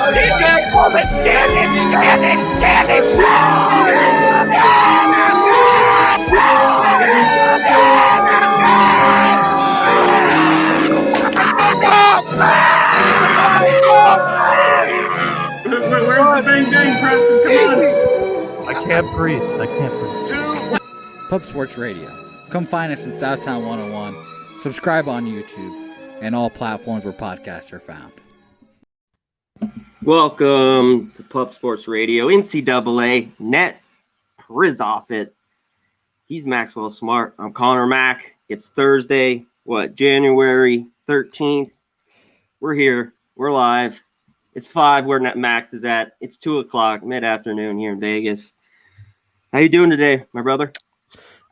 Where's the bang bang, Preston? Come on. I can't breathe. Pub Sports Radio. Come find us at Southtown 101. Subscribe on YouTube and all platforms where podcasts are found. Welcome to Pub Sports Radio, NCAA net Priz off it. He's Maxwell Smart. I'm Conor Mack. It's Thursday, January 13th. We're here. We're live. It's 5 where Max is at. It's 2 o'clock mid-afternoon here in Vegas. How you doing today, my brother?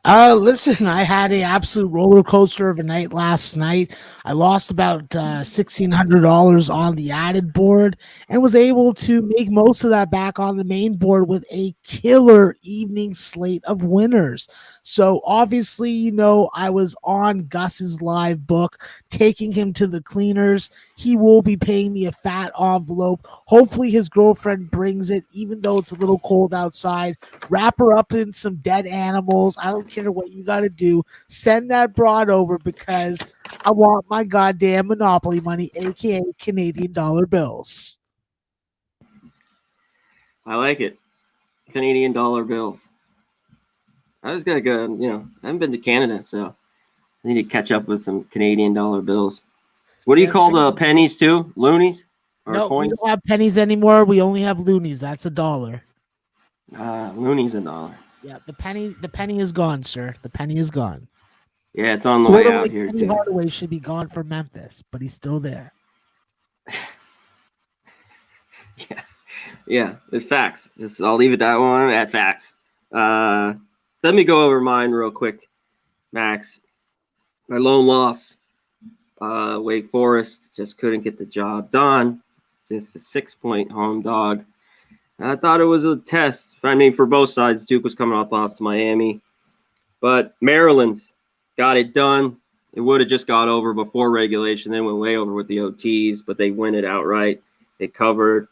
Listen, I had an absolute roller coaster of a night last night. I lost about $1,600 on the added board and was able to make most of that back on the main board with a killer evening slate of winners. So obviously, you know, I was on Gus's live book, taking him to the cleaners. He will be paying me a fat envelope. Hopefully his girlfriend brings it, even though it's a little cold outside. Wrap her up in some dead animals. I don't care what you got to do. Send that broad over because I want my goddamn Monopoly money, aka Canadian dollar bills. I like it. Canadian dollar bills. I was gonna go, I haven't been to Canada, so I need to catch up with some Canadian dollar bills. What do you call the pennies too? Loonies? Or no, coins? we don't have pennies anymore. We only have loonies. That's $1. Loonies $1. Yeah, the penny is gone, sir. The penny is gone. Yeah, it's on the way out here too. Hardaway should be gone from Memphis, but he's still there. Yeah, it's facts. I'll leave it that one at facts. Let me go over mine real quick, Max. My lone loss, Wake Forest, just couldn't get the job done. Just a 6-point home dog. I thought it was a test. I mean, for both sides, Duke was coming off loss to Miami. But Maryland got it done. It would have just got over before regulation, then went way over with the OTs, but they win it outright. They covered.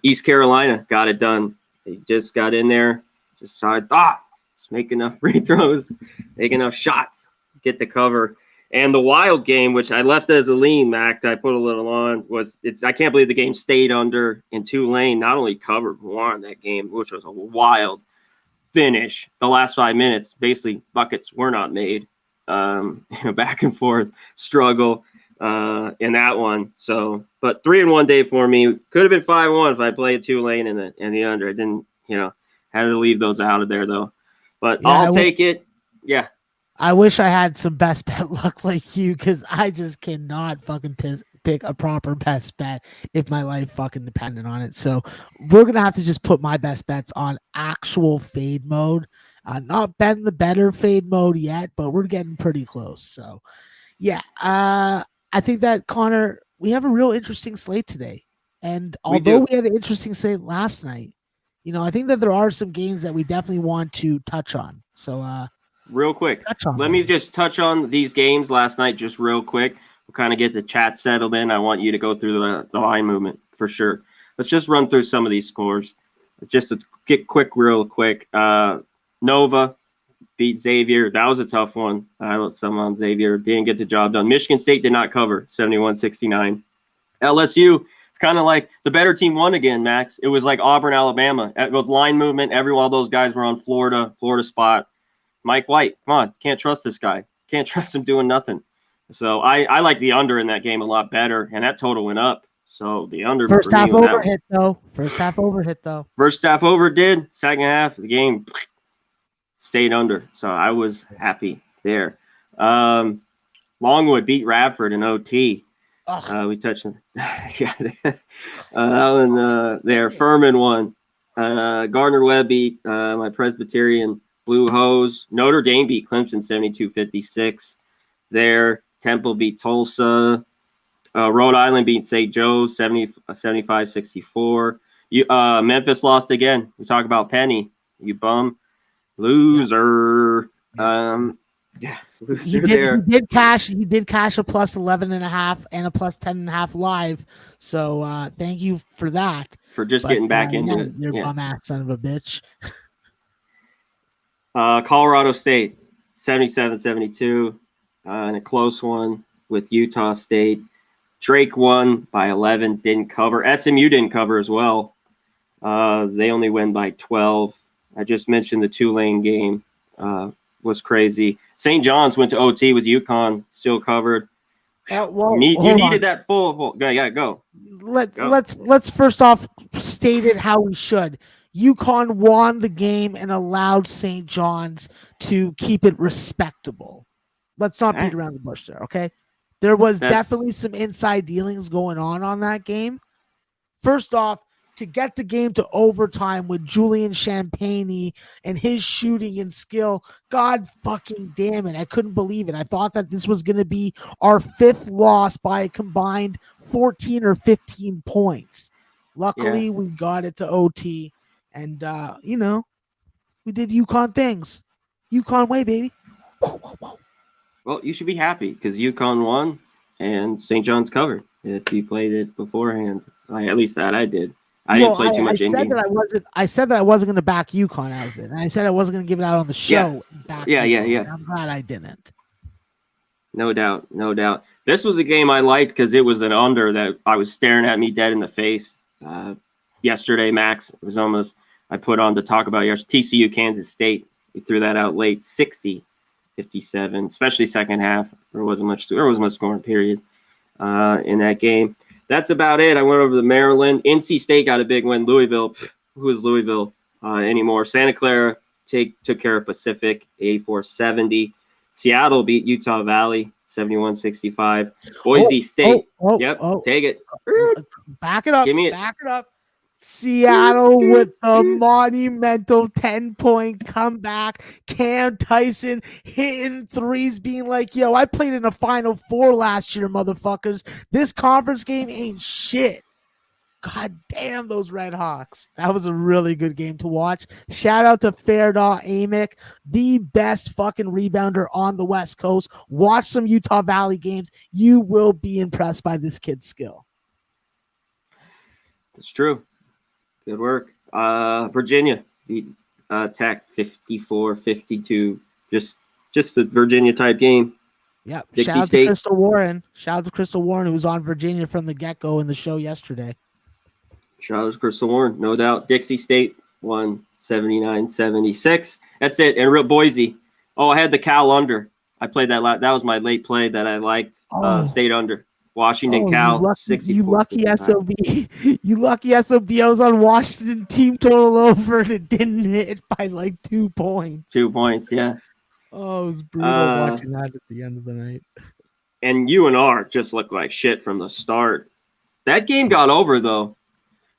East Carolina got it done. They just got in there. Just started, just make enough free throws, make enough shots, get the cover. And the wild game, which I left as a lean, Mac, I put a little on, I can't believe the game stayed under, and Tulane not only covered, won that game, which was a wild finish. The last 5 minutes, basically buckets were not made. Back and forth struggle in that one. So, but 3-1 day for me. Could have been 5-1 if I played Tulane in the under. I didn't, had to leave those out of there though. But yeah, I'll take it. Yeah. I wish I had some best bet luck like you, because I just cannot fucking pick a proper best bet if my life fucking depended on it. So we're gonna have to just put my best bets on actual fade mode. Not been the better fade mode yet, but we're getting pretty close. So yeah, I think that, Connor, we have a real interesting slate today. And although we had an interesting slate last night, I think that there are some games that we definitely want to touch on. So real quick, let me just touch on these games last night just real quick. We'll kind of get the chat settled in. I want you to go through the line movement for sure. Let's just run through some of these scores. Just to get real quick. Nova beat Xavier. That was a tough one. I was some on Xavier. Didn't get the job done. Michigan State did not cover, 71-69. LSU, it's kind of like the better team won again, Max. It was like Auburn, Alabama. With line movement, every one of those guys were on Florida spot. Mike White, come on, can't trust this guy. Can't trust him doing nothing. So I like the under in that game a lot better, and that total went up. So the under. First half over hit though. First half over did. Second half, the game stayed under. So I was happy there. Longwood beat Radford in OT. We touched on yeah. That one there. Furman won. Gardner Webb beat my Presbyterian Blue Hose. Notre Dame beat Clemson 72-56. There. Temple beat Tulsa. Rhode Island beat St. Joe's 75-64. Memphis lost again. We talk about Penny. You bum. Loser. Yeah, He loser did. there. He did cash a plus 11.5 and a plus 10.5 live. So thank you for that. For just But getting back into yeah, it. you're Yeah. bum ass son of a bitch. Colorado State, 77-72, in a close one with Utah State. Drake won by 11, didn't cover. SMU didn't cover as well. They only win by 12. I just mentioned the Tulane game was crazy. St. John's went to OT with UConn, still covered. Well, You needed that full. Yeah, go. Let's first off state it how we should. UConn won the game and allowed St. John's to keep it respectable. Let's not beat around the bush there, okay? There was definitely some inside dealings going on that game. First off, to get the game to overtime with Julian Champagne and his shooting and skill, God fucking damn it. I couldn't believe it. I thought that this was going to be our 5th loss by a combined 14 or 15 points. Luckily, we got it to OT, and, we did UConn things. UConn way, baby. Well, you should be happy because UConn won and St. John's covered. If you played it beforehand, at least that I did. I didn't play too much in-game. I said that I wasn't going to back UConn as it, and I said I wasn't going to give it out on the show. Yeah. I'm glad I didn't. No doubt. This was a game I liked because it was an under that I was staring at me dead in the face yesterday. Max, it was almost I put on to talk about TCU Kansas State. We threw that out late, 60-57, especially second half. There wasn't much scoring period in that game. That's about it. I went over to Maryland. NC State got a big win. Louisville, who is Louisville anymore? Santa Clara took care of Pacific, 84-70. Seattle beat Utah Valley, 71-65. Boise State. Take it. Back it up. Give me it. Back it up. Seattle with the monumental 10-point comeback. Cam Tyson hitting threes, being like, yo, I played in a Final Four last year, motherfuckers. This conference game ain't shit. God damn those Red Hawks. That was a really good game to watch. Shout out to Fairdaw Amick, the best fucking rebounder on the West Coast. Watch some Utah Valley games. You will be impressed by this kid's skill. That's true. Good work. Virginia beat Tech 54-52. Just a Virginia type game. Yeah. Dixie Shout out State. to Crystal Warren. Shout out to Crystal Warren, who was on Virginia from the get-go in the show yesterday. Shout out to Crystal Warren, no doubt. Dixie State won 79-76. That's it. And real Boise. Oh, I had the Cal under. I played that. That was my late play that I liked. State under. Washington Cal 64. You lucky SOB. You lucky SOB. I was on Washington team total over and it didn't hit by like 2 points. 2 points, yeah. Oh, it was brutal watching that at the end of the night. And UNR just looked like shit from the start. That game got over though.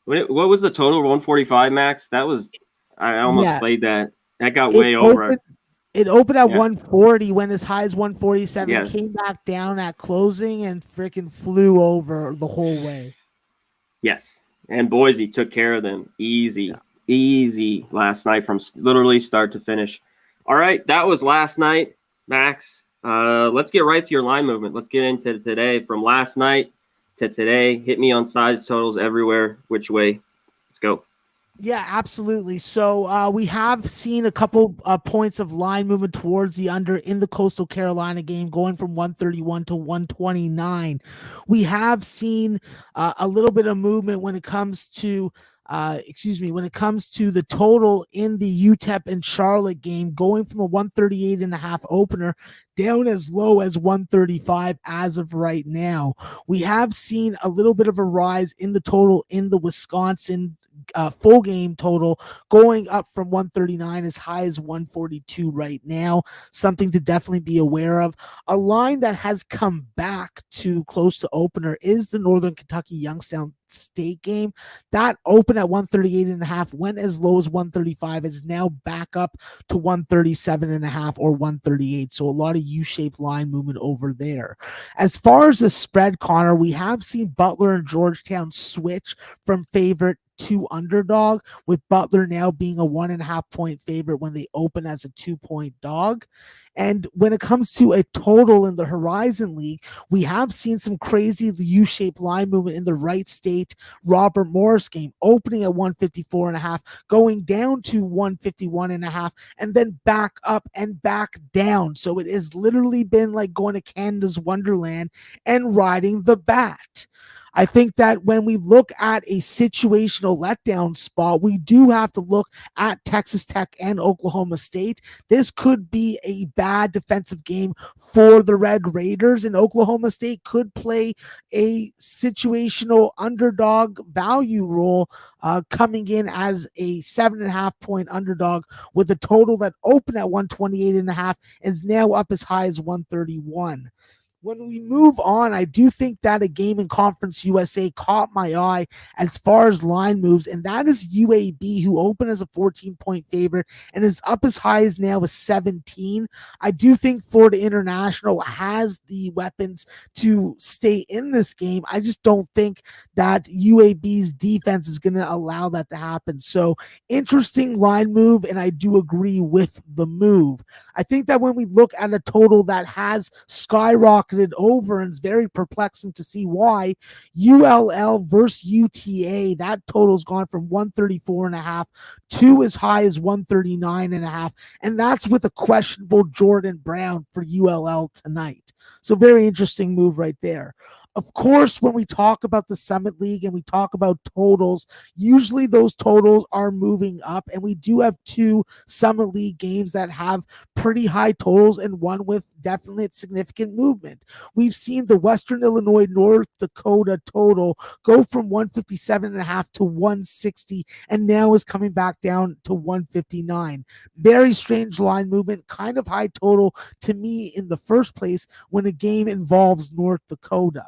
What was the total? 145, Max? That was I almost played that. That got way over. It opened at 140, went as high as 147, Yes. came back down at closing, and freaking flew over the whole way. Yes, and Boise took care of them easy last night from literally start to finish. All right, that was last night, Max. Let's get right to your line movement. Let's get into today. From last night to today, hit me on size totals everywhere. Which way? Let's go. Yeah, absolutely. So we have seen a couple points of line movement towards the under in the Coastal Carolina game, going from 131 to 129. We have seen a little bit of movement when it comes to the total in the UTEP and Charlotte game, going from a 138.5 opener down as low as 135 as of right now. We have seen a little bit of a rise in the total in the Wisconsin full game total, going up from 139 as high as 142 right now. Something to definitely be aware of. A line that has come back to close to opener is the Northern Kentucky Youngstown State game. That opened at 138.5, went as low as 135, is now back up to 137.5 or 138. So a lot of U-shaped line movement over there. As far as the spread, Connor, we have seen Butler and Georgetown switch from favorite to underdog, with Butler now being a 1.5 point favorite when they open as a 2-point dog. And when it comes to a total in the Horizon League, we have seen some crazy U-shaped line movement in the Wright State Robert Morris game, opening at 154.5, going down to 151.5, and then back up and back down. So it has literally been like going to Canada's Wonderland and riding the bat. I think that when we look at a situational letdown spot, we do have to look at Texas Tech and Oklahoma State. This could be a bad defensive game for the Red Raiders, and Oklahoma State could play a situational underdog value role, coming in as a 7.5 point underdog with a total that opened at 128.5 is now up as high as 131. When we move on, I do think that a game in Conference USA caught my eye as far as line moves, and that is UAB, who opened as a 14-point favorite and is up as high as now as 17. I do think Florida International has the weapons to stay in this game. I just don't think that UAB's defense is going to allow that to happen. So interesting line move, and I do agree with the move. I think that when we look at a total that has skyrocketed over, and it's very perplexing to see why, ULL versus UTA, that total's gone from 134.5 to as high as 139.5, and that's with a questionable Jordan Brown for ULL tonight. So very interesting move right there. Of course, when we talk about the Summit League and we talk about totals, usually those totals are moving up, and we do have two Summit League games that have pretty high totals and one with definitely significant movement. We've seen the Western Illinois North Dakota total go from 157.5 to 160, and now is coming back down to 159. Very strange line movement, kind of high total to me in the first place when a game involves North Dakota.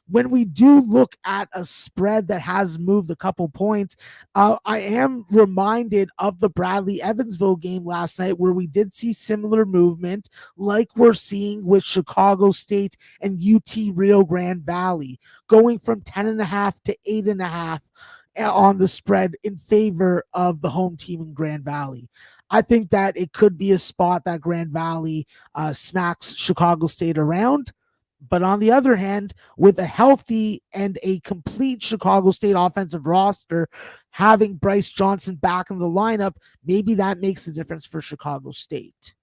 When we do look at a spread that has moved a couple points, I am reminded of the Bradley Evansville game last night, where we did see similar movement like we're seeing with Chicago State and UT Rio Grande Valley, going from 10.5 to 8.5 on the spread in favor of the home team in Grand Valley. I think that it could be a spot that Grand Valley smacks Chicago State around. But on the other hand, with a healthy and a complete Chicago State offensive roster, having Bryce Johnson back in the lineup, maybe that makes a difference for Chicago State.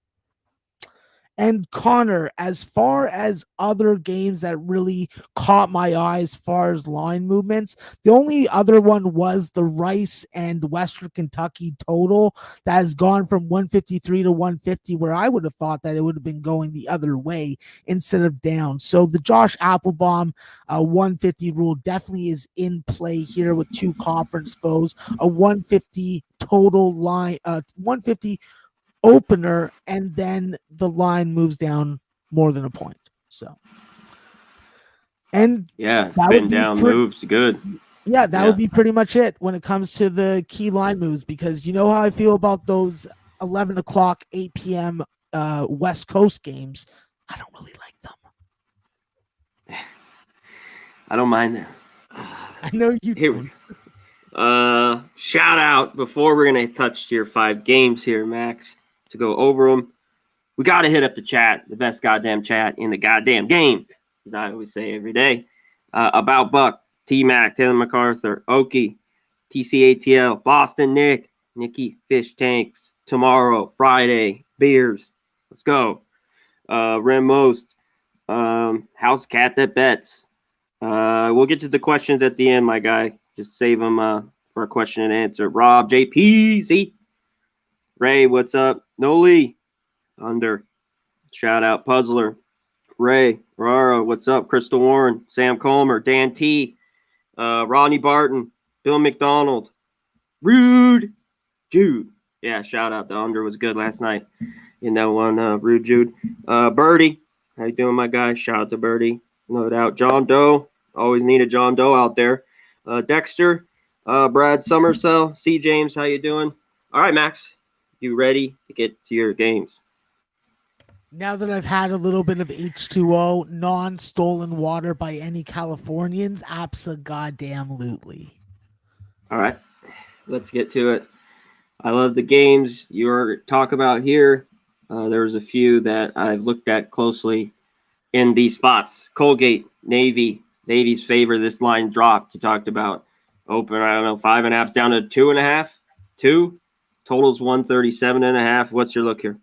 And Conor, as far as other games that really caught my eye as far as line movements, the only other one was the Rice and Western Kentucky total that has gone from 153 to 150, where I would have thought that it would have been going the other way instead of down. So the Josh Applebaum 150 rule definitely is in play here with two conference foes, a 150 total line, 150 opener, and then the line moves down more than a point. So, and yeah, spin down moves good. Yeah, that would be pretty much it when it comes to the key line moves, because you know how I feel about those 11 o'clock, 8 p.m. West Coast games. I don't really like them. I don't mind them. I know you do. Shout out before we're going to touch your 5 games here, Max, to go over them. We got to hit up the chat, the best goddamn chat in the goddamn game, as I always say every day. About Buck, T-Mac, Taylor MacArthur, Okie, TCATL, Boston Nick, Nikki Fish Tanks, Tomorrow, Friday, Beers. Let's go. Rim Most, House Cat That Bets. We'll get to the questions at the end, my guy. Just save them for a question and answer. Rob, JP, Z. Ray, what's up? Noli, under. Shout out Puzzler. Ray, Rara, what's up? Crystal Warren, Sam Comer, Dan T, Rodney Barton, Bill McDonald, Rude Jude. Yeah, shout out. The under was good last night in that one. Rude Jude. Birdie, how you doing, my guy? Shout out to Birdie. No doubt. John Doe, always need a John Doe out there. Dexter, Brad Summersell, C. James, how you doing? All right, Max, you ready to get to your games? Now that I've had a little bit of H2O, non-stolen water by any Californians, abso-goddamn-lutely. All right, let's get to it. I love the games you're talk about here. There's a few that I've looked at closely in these spots. Colgate, Navy. Navy's favor. This line dropped. You talked about open, I don't know, 5.5 down to 2.5. 2. Totals 137.5. What's your look here?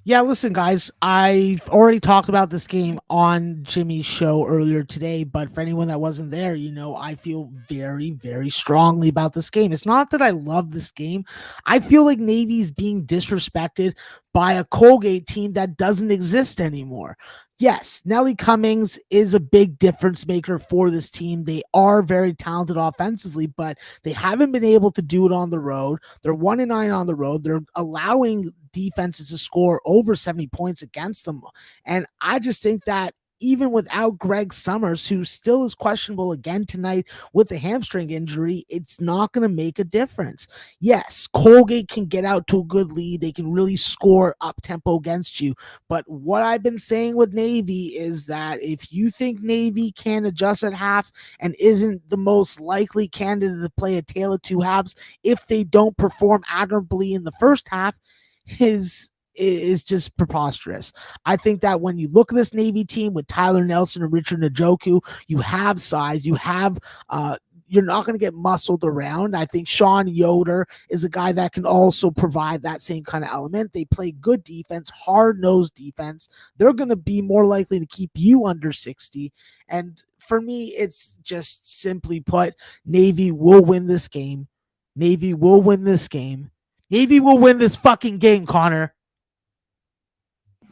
Yeah, listen, guys, I've already talked about this game on Jimmy's show earlier today, but for anyone that wasn't there, I feel very, very strongly about this game. It's not that I love this game. I feel like Navy's being disrespected by a Colgate team that doesn't exist anymore. Yes, Nelly Cummings is a big difference maker for this team. They are very talented offensively, but they haven't been able to do it on the road. They're 1-9 on the road. They're allowing defenses to score over 70 points against them. And I just think that even without Greg Summers, who still is questionable again tonight with the hamstring injury, it's not going to make a difference. Yes, Colgate can get out to a good lead. They can really score up tempo against you. But what I've been saying with Navy is that if you think Navy can adjust at half and isn't the most likely candidate to play a tale of two halves, if they don't perform admirably in the first half, is just preposterous. I think that when you look at this Navy team with Tyler Nelson and Richard Njoku, you have size, you have you're not going to get muscled around. I think Sean Yoder is a guy that can also provide that same kind of element. They play good defense, hard-nosed defense. They're going to be more likely to keep you under 60. And for me, it's just simply put, Navy will win this game. Navy will win this game. Navy will win this fucking game, Connor.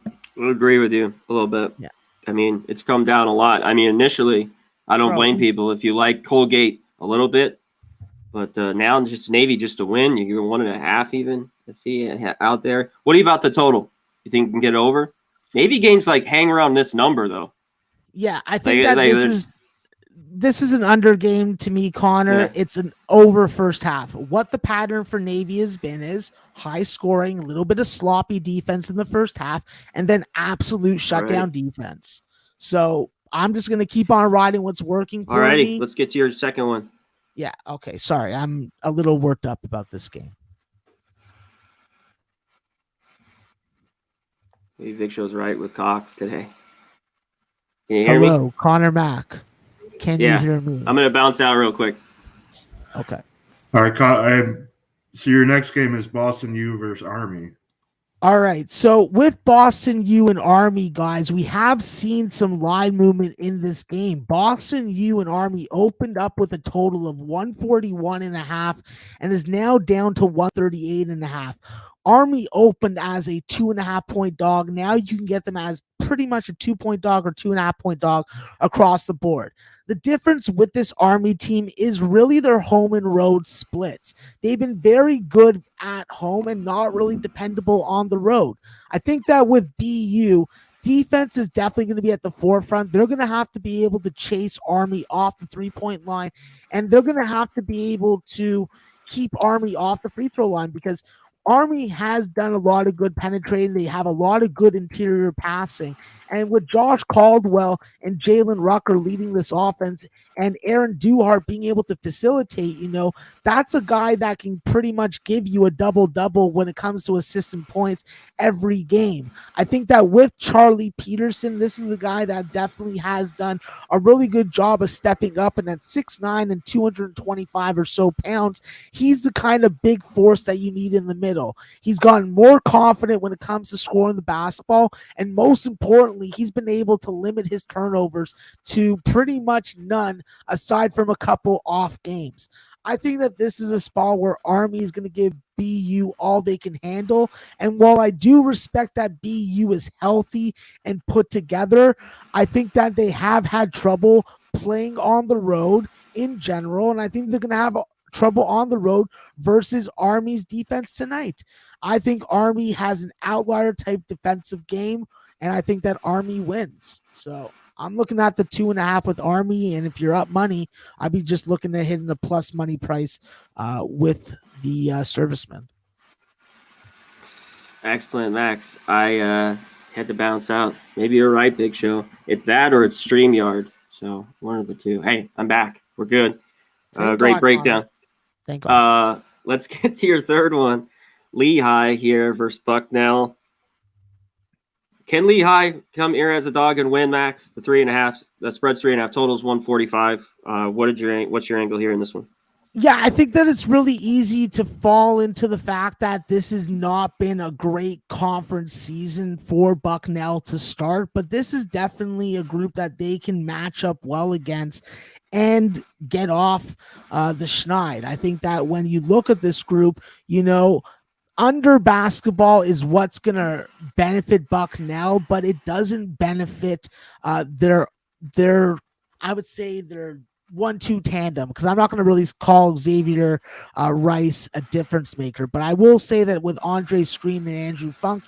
I agree with you a little bit. Yeah. I mean, it's come down a lot. I mean, initially, I don't blame people if you like Colgate a little bit, but now just Navy just to win. You give 1.5 even to see out there. What do you about the total? You think you can get over? Navy games like hang around this number though. Yeah, I think this is an under game to me, Connor. Yeah. It's an over first half. What the pattern for Navy has been is high scoring, a little bit of sloppy defense in the first half, and then absolute shutdown defense. So I'm just going to keep on riding what's working for me. Let's get to your second one. Yeah, okay. Sorry, I'm a little worked up about this game. Maybe Vic Show's right with Cox today. Can you hear me? Hello, Connor Mack. Can you hear me? I'm going to bounce out real quick. Okay. All right. So your next game is Boston U versus Army. All right. So with Boston U and Army, guys, we have seen some line movement in this game. Boston U and Army opened up with a total of 141.5 and is now down to 138.5. Army opened as a 2.5 point dog. Now you can get them as pretty much a 2 point dog or 2.5 point dog across the board. The difference with this Army team is really their home and road splits. They've been very good at home and not really dependable on the road. I think that with BU, defense is definitely going to be at the forefront. They're going to have to be able to chase Army off the 3-point line, and they're going to have to be able to keep Army off the free throw line because Army has done a lot of good penetrating. They have a lot of good interior passing. And with Josh Caldwell and Jalen Rucker leading this offense and Aaron Duhart being able to facilitate, that's a guy that can pretty much give you a double-double when it comes to assists and points every game. I think that with Charlie Peterson, this is a guy that definitely has done a really good job of stepping up, and at 6'9" and 225 or so pounds, he's the kind of big force that you need in the middle. He's gotten more confident when it comes to scoring the basketball, and most importantly, he's been able to limit his turnovers to pretty much none aside from a couple off games. I think that this is a spot where Army is going to give BU all they can handle. And while I do respect that BU is healthy and put together, I think that they have had trouble playing on the road in general. And I think they're going to have trouble on the road versus Army's defense tonight. I think Army has an outlier type defensive game, and I think that Army wins. So I'm looking at the 2.5 with Army, and if you're up money, I'd be just looking at hitting the plus money price with the serviceman. Excellent, Max. I had to bounce out. Maybe you're right, Big Show. It's that or it's StreamYard. So one of the two. Hey, I'm back. We're good. Great breakdown. Connor. Thank God. Let's get to your third one. Lehigh here versus Bucknell. Can Lehigh come here as a dog and win, Max? The 3.5. The spread's 3.5. Total's 145. What's your angle here in this one? Yeah, I think that it's really easy to fall into the fact that this has not been a great conference season for Bucknell to start, but this is definitely a group that they can match up well against and get off the schneid. I think that when you look at this group, under basketball is what's going to benefit Bucknell, but it doesn't benefit their I would say their 1-2 tandem, because I'm not going to really call Xavier Rice a difference maker, but I will say that with Andre Screen and Andrew Funk,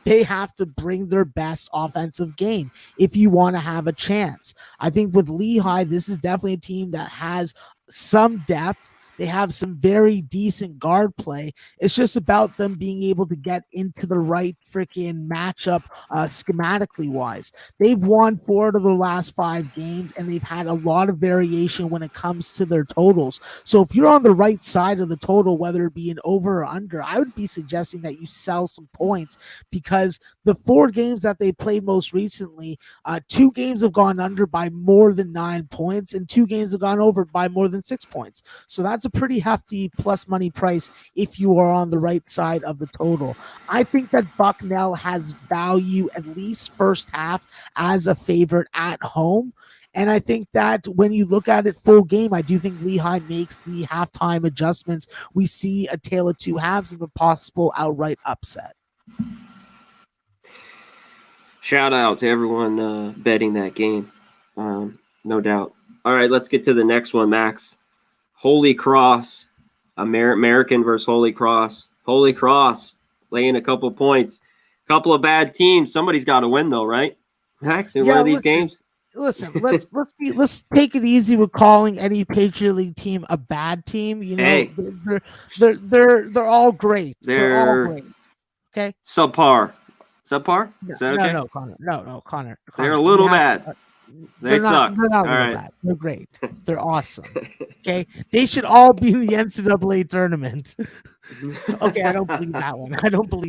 they have to bring their best offensive game if you want to have a chance. I think with Lehigh, this is definitely a team that has some depth. They have some very decent guard play. It's just about them being able to get into the right freaking matchup schematically wise. They've won 4 of the last 5 games, and they've had a lot of variation when it comes to their totals. So if you're on the right side of the total, whether it be an over or under, I would be suggesting that you sell some points, because the 4 games that they played most recently, 2 games have gone under by more than 9 points, and 2 games have gone over by more than 6 points. So that's a pretty hefty plus money price if you are on the right side of the total. I think that Bucknell has value at least first half as a favorite at home. And I think that when you look at it full game, I do think Lehigh makes the halftime adjustments. We see a tale of 2 halves and a possible outright upset. Shout out to everyone betting that game. No doubt. All right, let's get to the next one, Max. Holy Cross, American versus Holy Cross. Holy Cross laying a couple points. Couple of bad teams. Somebody's got to win, though, right? Max, in one of these games. Listen, let's take it easy with calling any Patriot League team a bad team. They're all great. They're all great. Okay. Subpar. Is that okay? No, Connor. They're a little bad. They suck. They're not really bad. They're great. They're awesome. Okay. They should all be in the NCAA tournament. Okay, I don't believe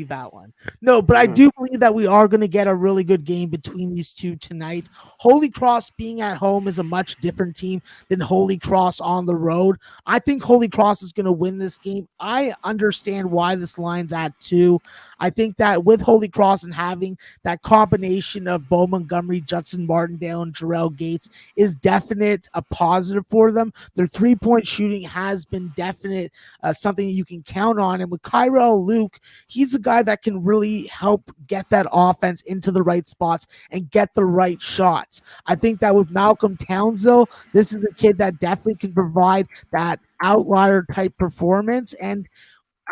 that one. No, but I do believe that we are going to get a really good game between these two tonight. Holy Cross being at home is a much different team than Holy Cross on the road. I think Holy Cross is going to win this game. I understand why this line's at 2. I think that with Holy Cross and having that combination of Bo Montgomery, Judson Martindale, and Jarrell Gates is definite a positive for them. Their 3-point shooting has been definite, something you can count on. And with Kyrell Luke, he's a guy that can really help get that offense into the right spots and get the right shots. I think that with Malcolm Townsville, this is a kid that definitely can provide that outlier type performance. And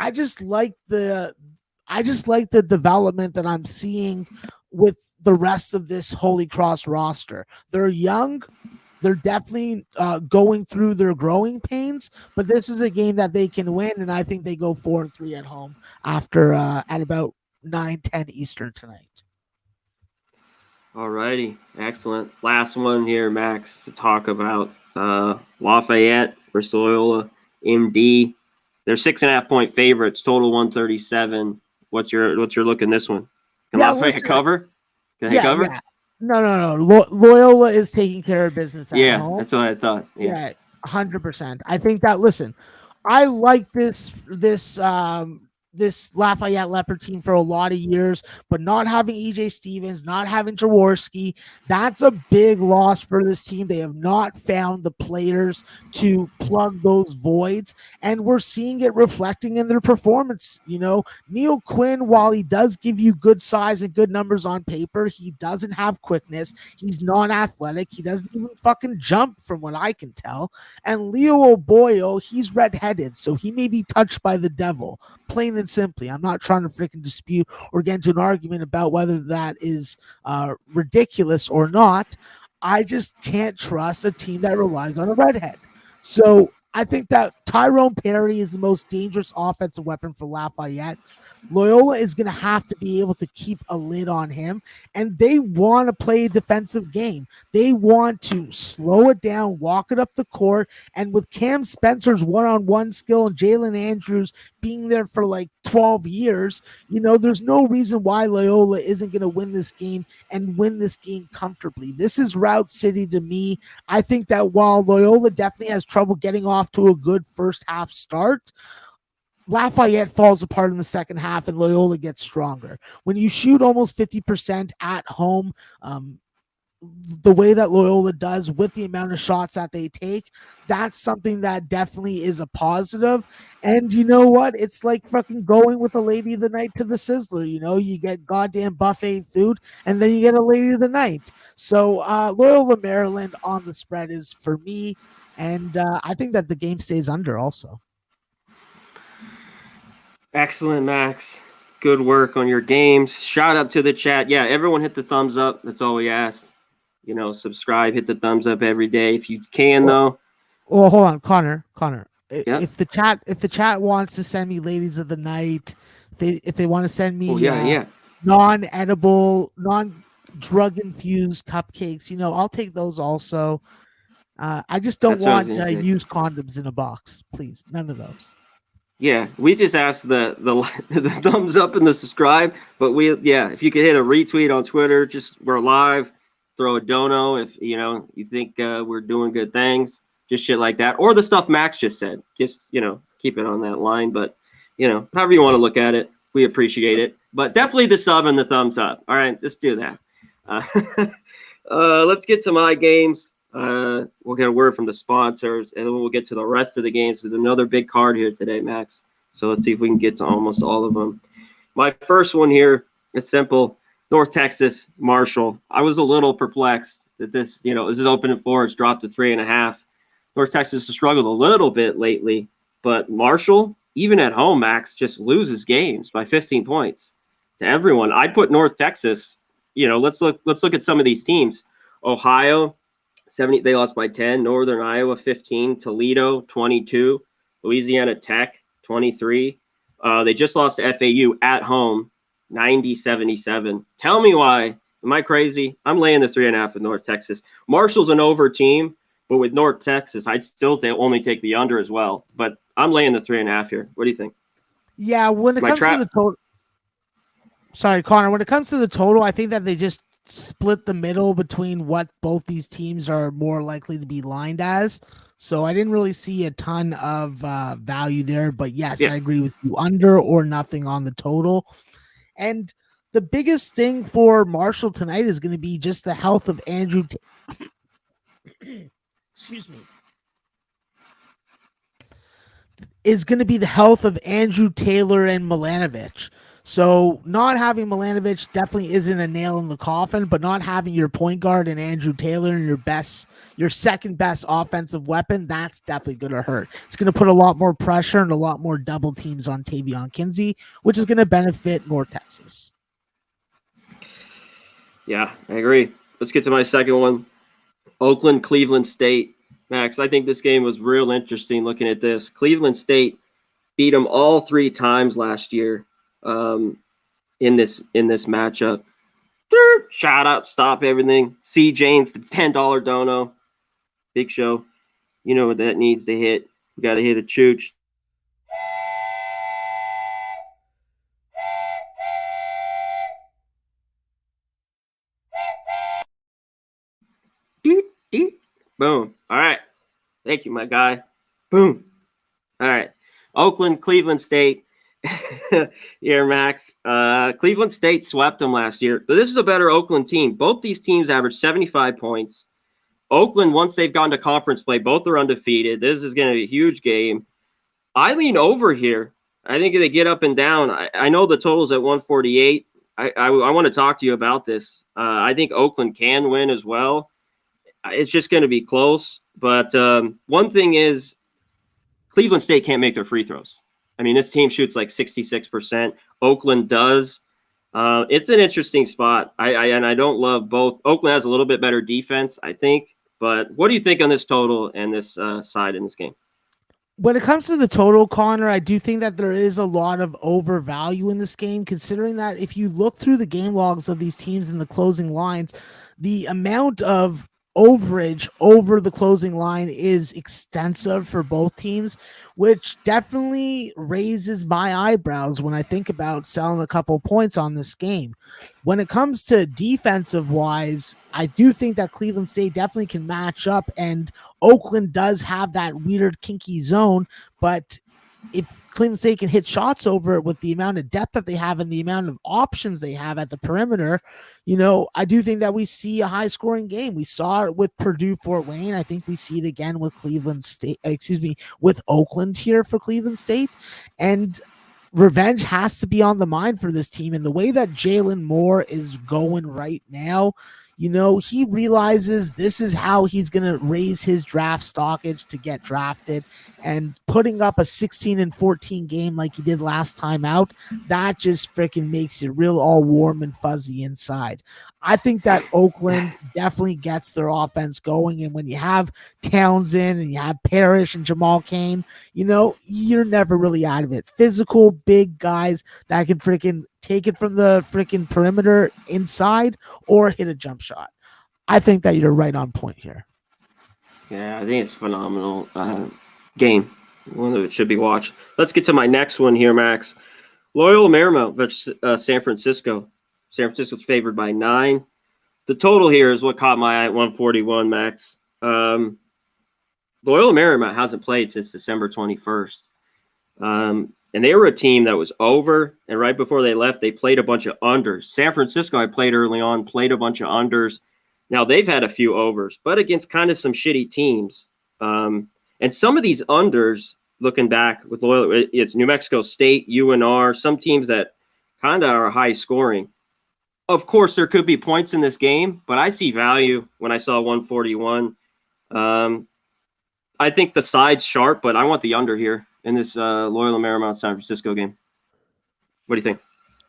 I just like the development that I'm seeing with the rest of this Holy Cross roster. They're young. They're definitely going through their growing pains, but this is a game that they can win, and I think they go 4-3 at home after at about 9-10 Eastern tonight. All righty. Excellent. Last one here, Max, to talk about Lafayette versus Loyola MD. They're 6.5-point favorites, total 137. What's your look in this one? Can Lafayette cover? Can they cover? Yeah. No. Loyola is taking care of business at home. That's what I thought. Yeah, 100%. I think that. Listen, I like this Lafayette Leopard team for a lot of years, but not having EJ Stevens, not having Jaworski, that's a big loss for this team. They have not found the players to plug those voids, and we're seeing it reflecting in their performance. Neil Quinn, while he does give you good size and good numbers on paper, he doesn't have quickness. He's non-athletic. He doesn't even fucking jump from what I can tell. And Leo Oboyo, he's redheaded, so he may be touched by the devil, plain and simply. I'm not trying to freaking dispute or get into an argument about whether that is ridiculous or not. I just can't trust a team that relies on a redhead. So I think that Tyrone Perry is the most dangerous offensive weapon for Lafayette. Loyola is going to have to be able to keep a lid on him, and they want to play a defensive game. They want to slow it down, walk it up the court, and with Cam Spencer's one-on-one skill and Jalen Andrews being there for like 12 years, there's no reason why Loyola isn't going to win this game and win this game comfortably. This is Route City to me. I think that while Loyola definitely has trouble getting off to a good first half start, Lafayette falls apart in the second half and Loyola gets stronger. When you shoot almost 50% at home, the way that Loyola does with the amount of shots that they take, that's something that definitely is a positive. And you know what? It's like fucking going with a lady of the night to the Sizzler. You get goddamn buffet food and then you get a lady of the night. So Loyola Maryland on the spread is for me. And I think that the game stays under also. Excellent, Max. Good work on your games. Shout out to the chat. Yeah, everyone hit the thumbs up. That's all we ask. Subscribe, hit the thumbs up every day if you can, though. Well, hold on, Connor. Yep. If the chat wants to send me ladies of the night, if they want to send me non-edible, non-drug infused cupcakes, I'll take those also. I just don't want used condoms in a box, please. None of those. Yeah, we just asked the thumbs up and the subscribe, but if you could hit a retweet on Twitter, we're live, throw a dono if you think we're doing good things, just shit like that, or the stuff Max just said, just keep it on that line. But however you want to look at it, we appreciate it. But definitely the sub and the thumbs up. All right, just do that. Let's get to my games. We'll get a word from the sponsors, and then we'll get to the rest of the games. There's another big card here today, Max. So let's see if we can get to almost all of them. My first one here is simple. North Texas, Marshall. I was a little perplexed that this is open at 4. It's dropped to 3.5. North Texas has struggled a little bit lately, but Marshall, even at home, Max, just loses games by 15 points to everyone. I'd put North Texas, let's look at some of these teams. Ohio, 70, they lost by 10. Northern Iowa, 15. Toledo, 22. Louisiana Tech, 23. They just lost to FAU at home, 90-77. Tell me why. Am I crazy? I'm laying the 3.5 with North Texas. Marshall's an over team, but with North Texas, I'd still only take the under as well. But I'm laying the 3.5 here. What do you think? Yeah, when it comes to the total. Sorry, Connor. When it comes to the total, I think that they just split the middle between what both these teams are more likely to be lined as. So I didn't really see a ton of value there, but yes, I agree with you. Under or nothing on the total. And the biggest thing for Marshall tonight is going to be just the health of Andrew. Excuse me. Is going to be the health of Andrew Taylor and Milanovic. So not having Milanovic definitely isn't a nail in the coffin, but not having your point guard and Andrew Taylor and your second best offensive weapon, that's definitely going to hurt. It's going to put a lot more pressure and a lot more double teams on Tavion Kinsey, which is going to benefit North Texas. Yeah, I agree. Let's get to my second one. Oakland, Cleveland State. Max, I think this game was real interesting looking at this. Cleveland State beat them all 3 times last year. In this matchup. Shout out, stop everything. C. James, the $10 dono. Big show. You know what that needs to hit. We got to hit a chooch. Boom. All right. Thank you, my guy. Boom. All right. Oakland, Cleveland State. Here, Max. Cleveland State swept them last year. But this is a better Oakland team. Both these teams averaged 75 points. Oakland, once they've gone to conference play, both are undefeated. This is going to be a huge game. I lean over here. I think they get up and down. I know the total's at 148. I want to talk to you about this. I think Oakland can win as well. It's just going to be close. But one thing is Cleveland State can't make their free throws. I mean, this team shoots like 66%. Oakland does. It's an interesting spot. I don't love both. Oakland has a little bit better defense, I think. But what do you think on this total and this side in this game? When it comes to the total, Connor, I do think that there is a lot of overvalue in this game, considering that if you look through the game logs of these teams in the closing lines, the amount of overage over the closing line is extensive for both teams, which definitely raises my eyebrows when I think about selling a couple points on this game. When it comes to defensive wise, I do think that Cleveland State definitely can match up, and Oakland does have that weird kinky zone, but if Cleveland State can hit shots over it with the amount of depth that they have and the amount of options they have at the perimeter, I do think that we see a high scoring game. We saw it with Purdue Fort Wayne. I think we see it again with with Oakland here for Cleveland State. And revenge has to be on the mind for this team. And the way that Jalen Moore is going right now, he realizes this is how he's going to raise his draft stockage to get drafted, and putting up a 16-14 game like he did last time out, that just freaking makes you real all warm and fuzzy inside. I think that Oakland definitely gets their offense going. And when you have Townsend and you have Parrish and Jamal Cain, you're never really out of it. Physical, big guys that can freaking take it from the freaking perimeter inside or hit a jump shot. I think that you're right on point here. Yeah, I think it's a phenomenal game. One that should be watched. Let's get to my next one here, Max. Loyola Marymount versus San Francisco. San Francisco's favored by 9. The total here is what caught my eye at 141, Max. Loyola Marymount hasn't played since December 21st. And they were a team that was over, and right before they left, they played a bunch of unders. San Francisco, I played early on, played a bunch of unders. Now, they've had a few overs, but against kind of some shitty teams. And some of these unders, looking back with Loyola, it's New Mexico State, UNR, some teams that kind of are high scoring. Of course, there could be points in this game, but I see value when I saw 141. I think the side's sharp, but I want the under here in this Loyola Marymount San Francisco game. What do you think?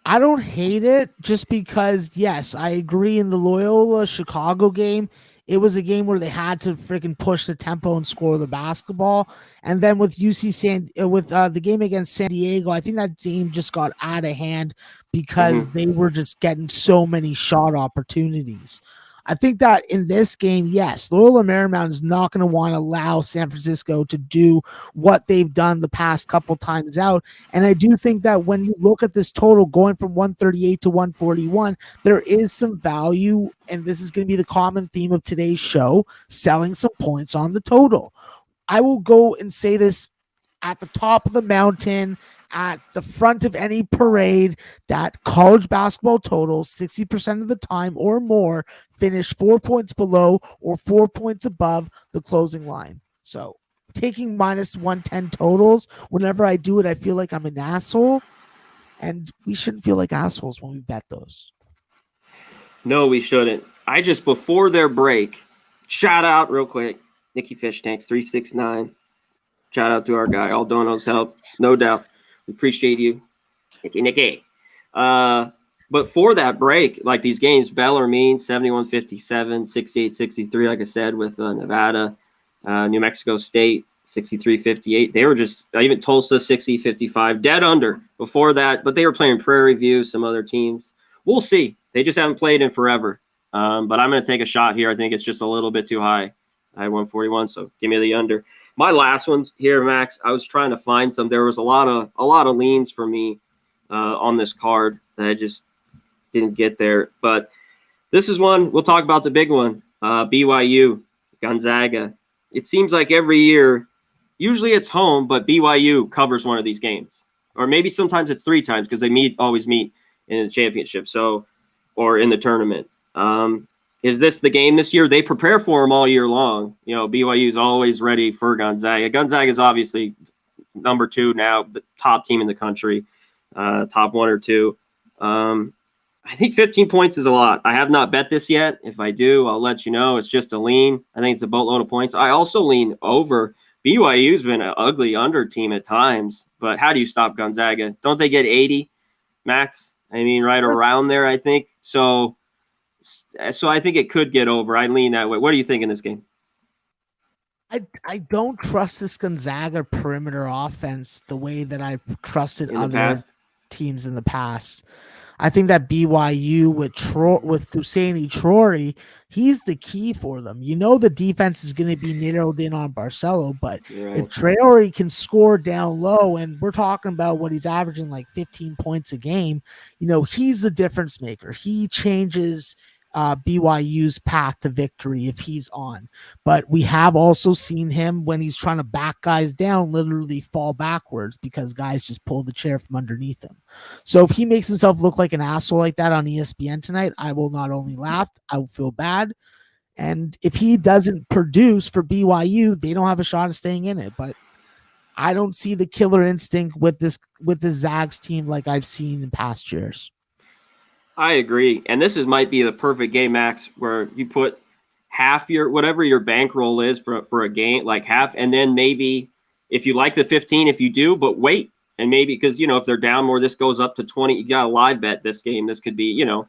I don't hate it, just because, yes, I agree. In the Loyola Chicago game, it was a game where they had to freaking push the tempo and score the basketball. And then with the game against San Diego, I think that game just got out of hand because they were just getting so many shot opportunities. I think that in this game, yes, Loyola Marymount is not going to want to allow San Francisco to do what they've done the past couple times out. And I do think that when you look at this total going from 138 to 141, there is some value, and this is going to be the common theme of today's show, selling some points on the total. I will go and say this at the top of the mountain, at the front of any parade, that college basketball totals 60% of the time or more finish 4 points below or 4 points above the closing line. So taking minus 110 totals, whenever I do it, I feel like I'm an asshole, and we shouldn't feel like assholes when we bet those. No, we shouldn't. Before their break, shout out real quick, Nikki Fish Tanks 369. Shout out to our guy, all donos help, no doubt. We appreciate you, Nikki. But for that break, like these games, Bellarmine 71-57, 68-63, like I said, with Nevada, New Mexico State 63-58. They were just, even Tulsa 60-55, dead under before that, but they were playing Prairie View, some other teams. We'll see. They just haven't played in forever. But I'm going to take a shot here. I think it's just a little bit too high. I had 141, so give me the under. My last ones here, Max, I was trying to find some. There was a lot of leans for me on this card that I just didn't get there. But this is one, we'll talk about the big one, BYU, Gonzaga. It seems like every year, usually it's home, but BYU covers one of these games. Or maybe sometimes it's 3 times because they always meet in the championship, or in the tournament. Is this the game this year? They prepare for them all year long. BYU is always ready for Gonzaga. Gonzaga is obviously number 2 now, the top team in the country, top 1 or 2. I think 15 points is a lot. I have not bet this yet. If I do, I'll let you know. It's just a lean. I think it's a boatload of points. I also lean over BYU's been an ugly under team at times, but how do you stop Gonzaga? Don't they get 80 max? I mean, right around there, I think. So I think it could get over. I lean that way. What do you think in this game? I don't trust this Gonzaga perimeter offense the way that I've trusted other teams in the past. I think that BYU with Husseini Traore, he's the key for them. You know the defense is going to be narrowed in on Barcelo, but if Traore can score down low, and we're talking about what he's averaging like 15 points a game, you know, he's the difference maker. He changes BYU's path to victory if he's on. But we have also seen him when he's trying to back guys down literally fall backwards because guys just pull the chair from underneath him. So if he makes himself look like an asshole like that on ESPN tonight, I will not only laugh, I will feel bad. And if he doesn't produce for BYU, they don't have a shot of staying in it. But I don't see the killer instinct with the Zags team like I've seen in past years. I agree. And this might be the perfect game, Max, where you put half your whatever your bankroll is for a game, like half, and then maybe if you like the 15, if you do, but wait. And maybe because, you know, if they're down more, this goes up to 20. You got a live bet this game. This could be, you know,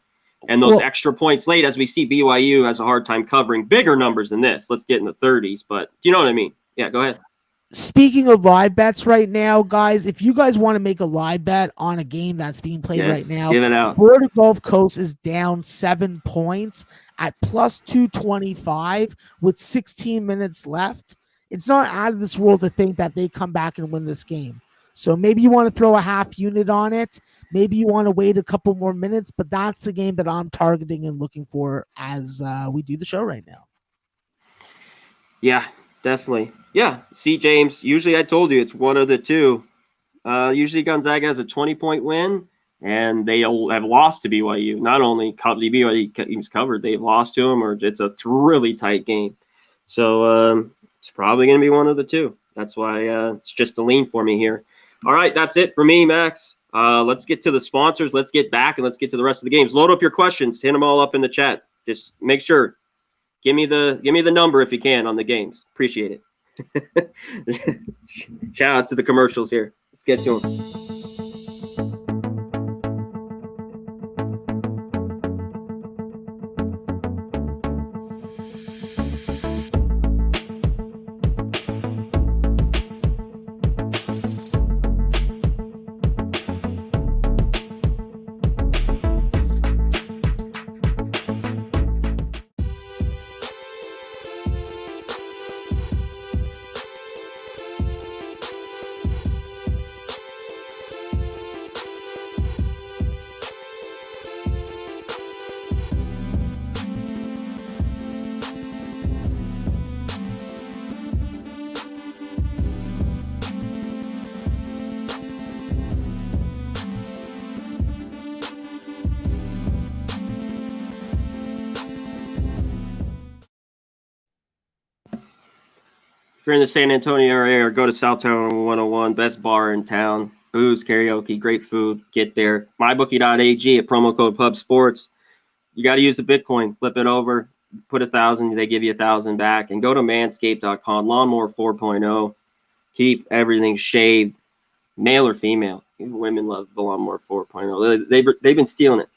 and those extra points late, as we see BYU has a hard time covering bigger numbers than this. Let's get in the 30s. But do you know what I mean? Yeah, go ahead. Speaking of live bets right now, guys, if you guys want to make a live bet on a game that's being played right now, give it out. Florida Gulf Coast is down 7 points at plus 225 with 16 minutes left. It's not out of this world to think that they come back and win this game. So maybe you want to throw a half unit on it. Maybe you want to wait a couple more minutes, but that's the game that I'm targeting and looking for as we do the show right now. Yeah, definitely. Yeah, see, James, usually I told you it's one of the two. Usually Gonzaga has a 20-point win, and they have lost to BYU. Not only the BYU team's covered, they've lost to them, or it's a really tight game. So it's probably going to be one of the two. That's why it's just a lean for me here. All right, that's it for me, Max. Let's get to the sponsors. Let's get back, and let's get to the rest of the games. Load up your questions. Hit them all up in the chat. Just make sure. Give me the number if you can on the games. Appreciate it. Shout out to the commercials here. Let's get to them. If you're in the San Antonio area, go to Southtown 101, best bar in town. Booze, karaoke, great food. Get there. MyBookie.ag, a promo code PubSports. You got to use the Bitcoin. Flip it over. Put 1,000. They give you 1,000 back. And go to Manscaped.com. Lawnmower 4.0. Keep everything shaved, male or female. Even women love the Lawnmower 4.0. They've been stealing it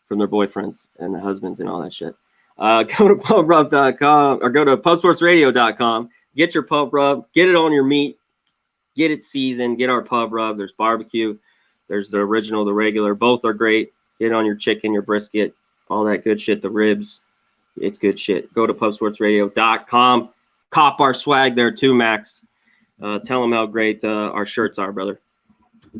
from their boyfriends and their husbands and all that shit. Go to PubRub.com or go to PubSportsRadio.com. Get your pub rub, get it on your meat, get it seasoned, get our pub rub. There's barbecue, there's the original, the regular. Both are great. Get it on your chicken, your brisket, all that good shit, the ribs. It's good shit. Go to PubSportsRadio.com. Cop our swag there too, Max. Tell them how great our shirts are, brother.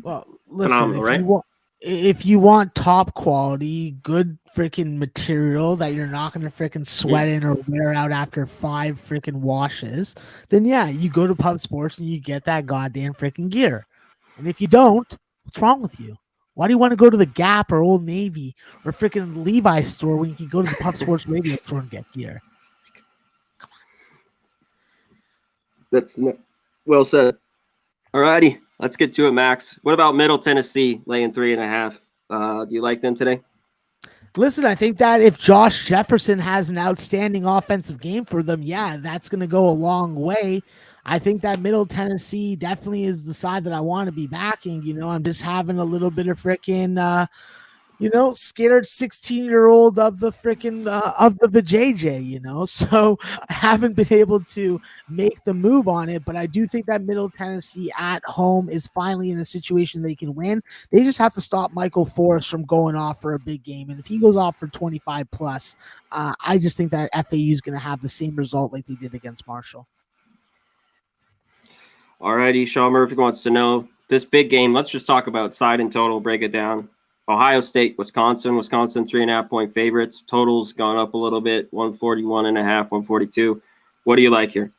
Well, listen, if you want top quality, good freaking material that you're not going to freaking sweat in or wear out after 5 freaking washes, then yeah, you go to Pub Sports and you get that goddamn freaking gear. And if you don't, what's wrong with you? Why do you want to go to the Gap or Old Navy or freaking Levi's store when you can go to the Pub Sports Radio store and get gear? Come on. That's well said. All righty. Let's get to it, Max. What about Middle Tennessee laying 3.5? Do you like them today? Listen, I think that if Josh Jefferson has an outstanding offensive game for them, yeah, that's going to go a long way. I think that Middle Tennessee definitely is the side that I want to be backing. I'm just having a little bit of freaking scared 16-year-old of the freaking of the JJ. So I haven't been able to make the move on it, but I do think that Middle Tennessee at home is finally in a situation they can win. They just have to stop Michael Forrest from going off for a big game, and if he goes off for 25 plus, I just think that FAU is going to have the same result like they did against Marshall. Alrighty, Sean Murphy wants to know this big game. Let's just talk about side and total, break it down. Ohio State, Wisconsin. Wisconsin 3.5-point favorites. Total's gone up a little bit, 141.5, 142. What do you like here?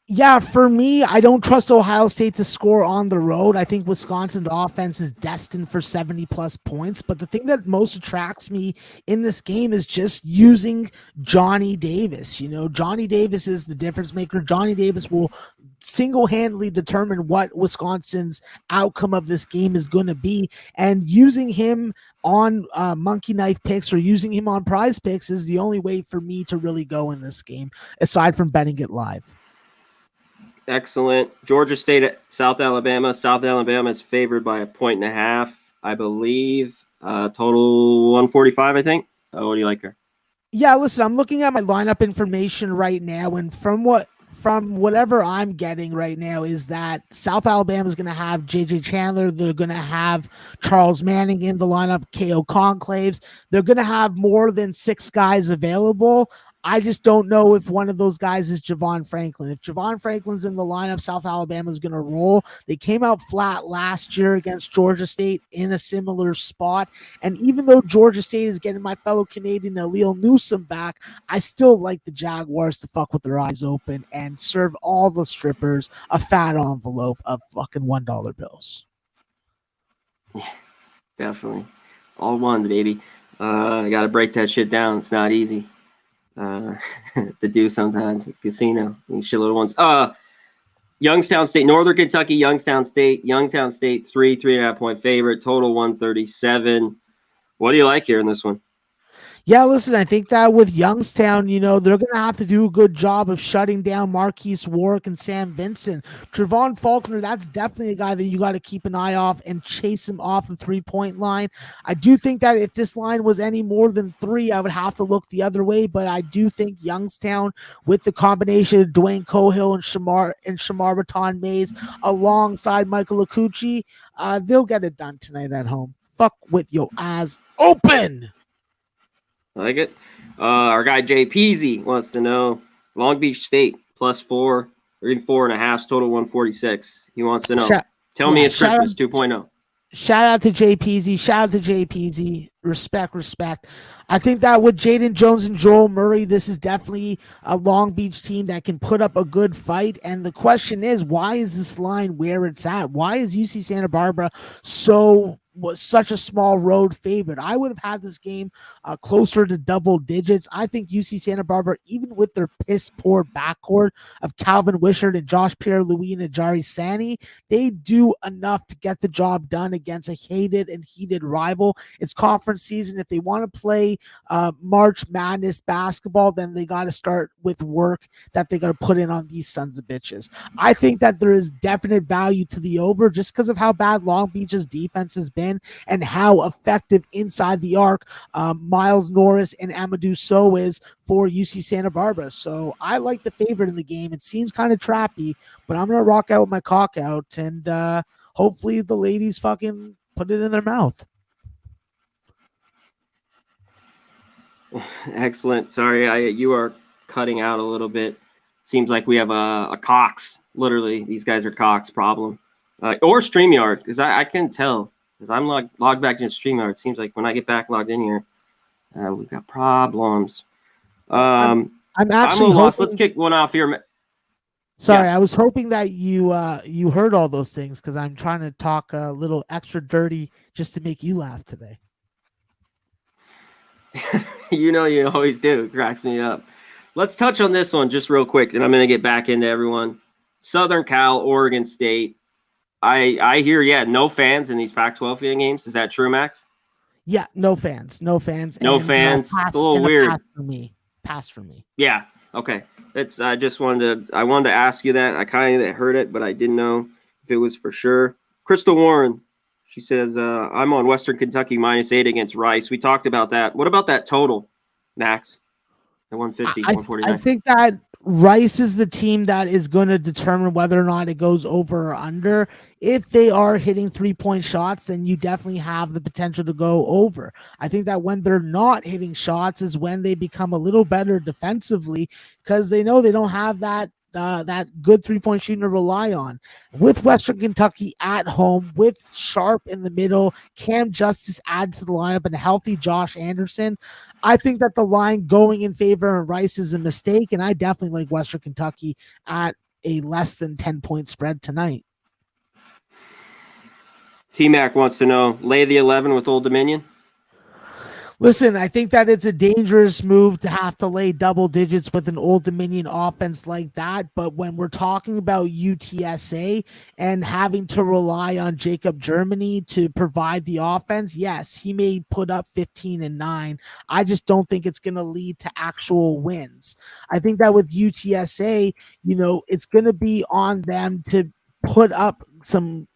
Yeah, for me, I don't trust Ohio State to score on the road. I think Wisconsin's offense is destined for 70-plus points. But the thing that most attracts me in this game is just using Johnny Davis. Johnny Davis is the difference maker. Johnny Davis will single-handedly determine what Wisconsin's outcome of this game is going to be. And using him on monkey knife picks or using him on prize picks is the only way for me to really go in this game, aside from betting it live. Excellent. Georgia State at South Alabama. South Alabama is favored by 1.5, I believe. Total 145, I think. What do you like here? Yeah, listen, I'm looking at my lineup information right now, and from whatever I'm getting right now is that South Alabama is going to have J.J. Chandler. They're going to have Charles Manning in the lineup, K.O. Conclaves. They're going to have more than 6 guys available. I just don't know if one of those guys is Javon Franklin. If Javon Franklin's in the lineup, South Alabama is going to roll. They came out flat last year against Georgia State in a similar spot. And even though Georgia State is getting my fellow Canadian Aleal Newsom back, I still like the Jaguars to fuck with their eyes open and serve all the strippers a fat envelope of fucking $1 bills. Yeah, definitely. All one, baby. I got to break that shit down. It's not easy. To do sometimes. It's casino. These shitload of ones. Youngstown State, Northern Kentucky, Youngstown State, 3.5-point favorite, total 137. What do you like here in this one? Yeah, listen, I think that with Youngstown, they're going to have to do a good job of shutting down Marquise Warwick and Sam Vincent. Trevon Faulkner, that's definitely a guy that you got to keep an eye off and chase him off the 3-point line. I do think that if this line was any more than 3, I would have to look the other way, but I do think Youngstown, with the combination of Dwayne Cohill and Shamar Baton Mays alongside Michael Akuchi, they'll get it done tonight at home. Fuck with your eyes open. I like it. Our guy Jay Peasy wants to know Long Beach State +4, 4.5, total 146. He wants to know. Tell me it's Christmas 2.0. Shout out to Jay Peasy. Respect. I think that with Jaden Jones and Joel Murray, this is definitely a Long Beach team that can put up a good fight. And the question is, why is this line where it's at? Why is UC Santa Barbara was such a small road favorite? I would have had this game closer to double digits. I think UC Santa Barbara, even with their piss poor backcourt of Calvin Wishart and Josh Pierre-Louis and Ajari Sani, they do enough to get the job done against a hated and heated rival. It's conference season. If they want to play March Madness basketball, then they got to start with work that they got to put in on these sons of bitches. I think that there is definite value to the over just because of how bad Long Beach's defense has been and how effective inside the arc Miles Norris and Amadou Sow is for UC Santa Barbara. So I like the favorite in the game. It seems kind of trappy, but I'm going to rock out with my cock out, and hopefully the ladies fucking put it in their mouth. Excellent. Sorry, you are cutting out a little bit. Seems like we have a Cox. Literally, these guys are Cox problem. Or StreamYard, because I can tell. Because I'm logged back into StreamYard. It seems like when I get back logged in here, we've got problems. I'm actually lost. Let's kick one off here. Sorry, yeah. I was hoping that you heard all those things because I'm trying to talk a little extra dirty just to make you laugh today. You always do. It cracks me up. Let's touch on this one just real quick, and I'm going to get back into everyone. Southern Cal, Oregon State. I hear, no fans in these Pac-12 games. Is that true, Max? Yeah, no fans. No and, fans. Pass, It's a little and weird. Pass for me. Yeah. Okay. I wanted to ask you that. I kind of heard it, but I didn't know if it was for sure. Crystal Warren, she says, I'm on Western Kentucky -8 against Rice. We talked about that. What about that total, Max? At 150, I 149. think that Rice is the team that is going to determine whether or not it goes over or under. If they are hitting 3-point shots, then you definitely have the potential to go over. I think that when they're not hitting shots is when they become a little better defensively, because they know they don't have that good 3-point shooting to rely on. With Western Kentucky at home, with Sharp in the middle, Cam Justice adds to the lineup, and a healthy Josh Anderson, I think that the line going in favor of Rice is a mistake, and I definitely like Western Kentucky at a less than 10-point spread tonight. T-Mac wants to know, lay the 11 with Old Dominion? Listen, I think that it's a dangerous move to have to lay double digits with an Old Dominion offense like that. But when we're talking about UTSA and having to rely on Jacob Germany to provide the offense, yes, he may put up 15 and 9. I just don't think it's going to lead to actual wins. I think that with UTSA, it's going to be on them to put up some,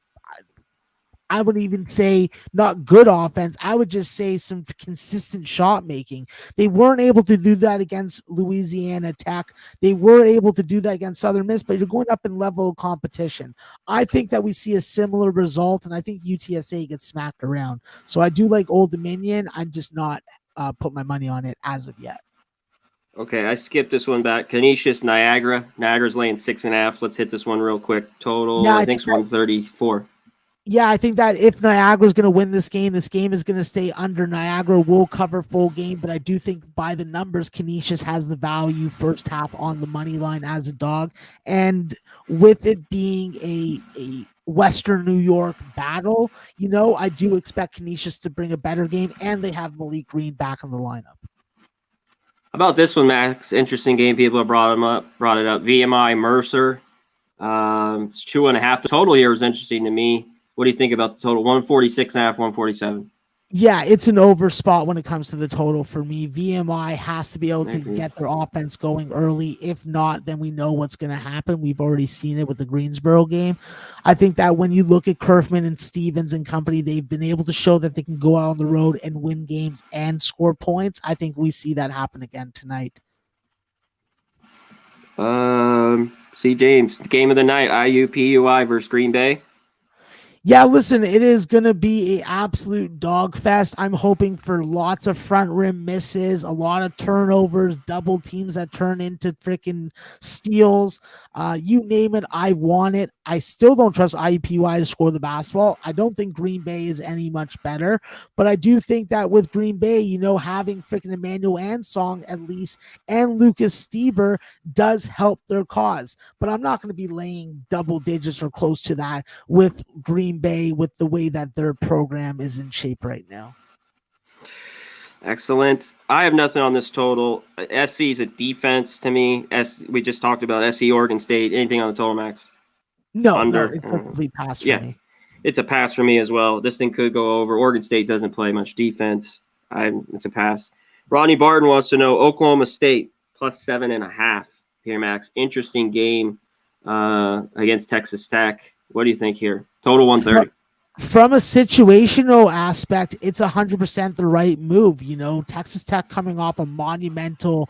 I would even say not good offense. I would just say some consistent shot making. They weren't able to do that against Louisiana Tech. They were able to do that against Southern Miss, but you're going up in level of competition. I think that we see a similar result, and I think UTSA gets smacked around. So I do like Old Dominion. I'm just not put my money on it as of yet. Okay, I skipped this one back. Canisius Niagara. Niagara's laying 6.5. Let's hit this one real quick. Total, Yeah, I think it's 134. Yeah, I think that if Niagara's going to win this game is going to stay under. Niagara will cover full game, but I do think by the numbers, Canisius has the value first half on the money line as a dog. And with it being a Western New York battle, I do expect Canisius to bring a better game, and they have Malik Green back in the lineup. How about this one, Max? Interesting game. People have brought it up. VMI Mercer. It's 2.5. The total here is interesting to me. What do you think about the total? 146.5, 147. Yeah, it's an over spot when it comes to the total for me. VMI has to be able to get their offense going early. If not, then we know what's going to happen. We've already seen it with the Greensboro game. I think that when you look at Kerfman and Stevens and company, they've been able to show that they can go out on the road and win games and score points. I think we see that happen again tonight. C. James, the game of the night, IUPUI versus Green Bay. Yeah, listen, it is going to be an absolute dog fest. I'm hoping for lots of front rim misses, a lot of turnovers, double teams that turn into freaking steals. You name it, I want it. I still don't trust IUPUI to score the basketball. I don't think Green Bay is any much better, but I do think that with Green Bay, having freaking Emmanuel Ansong at least and Lucas Stieber does help their cause. But I'm not going to be laying double digits or close to that with Green Bay with the way that their program is in shape right now. Excellent. I have nothing on this total. SC is a defense to me. We just talked about SC Oregon State. Anything on the total, Max? No, it's a complete pass for me. It's a pass for me as well. This thing could go over. Oregon State doesn't play much defense. It's a pass. Rodney Barton wants to know Oklahoma State plus 7.5 here, Max. Interesting game against Texas Tech. What do you think here? Total 130. From a situational aspect, it's 100% the right move. Texas Tech coming off a monumental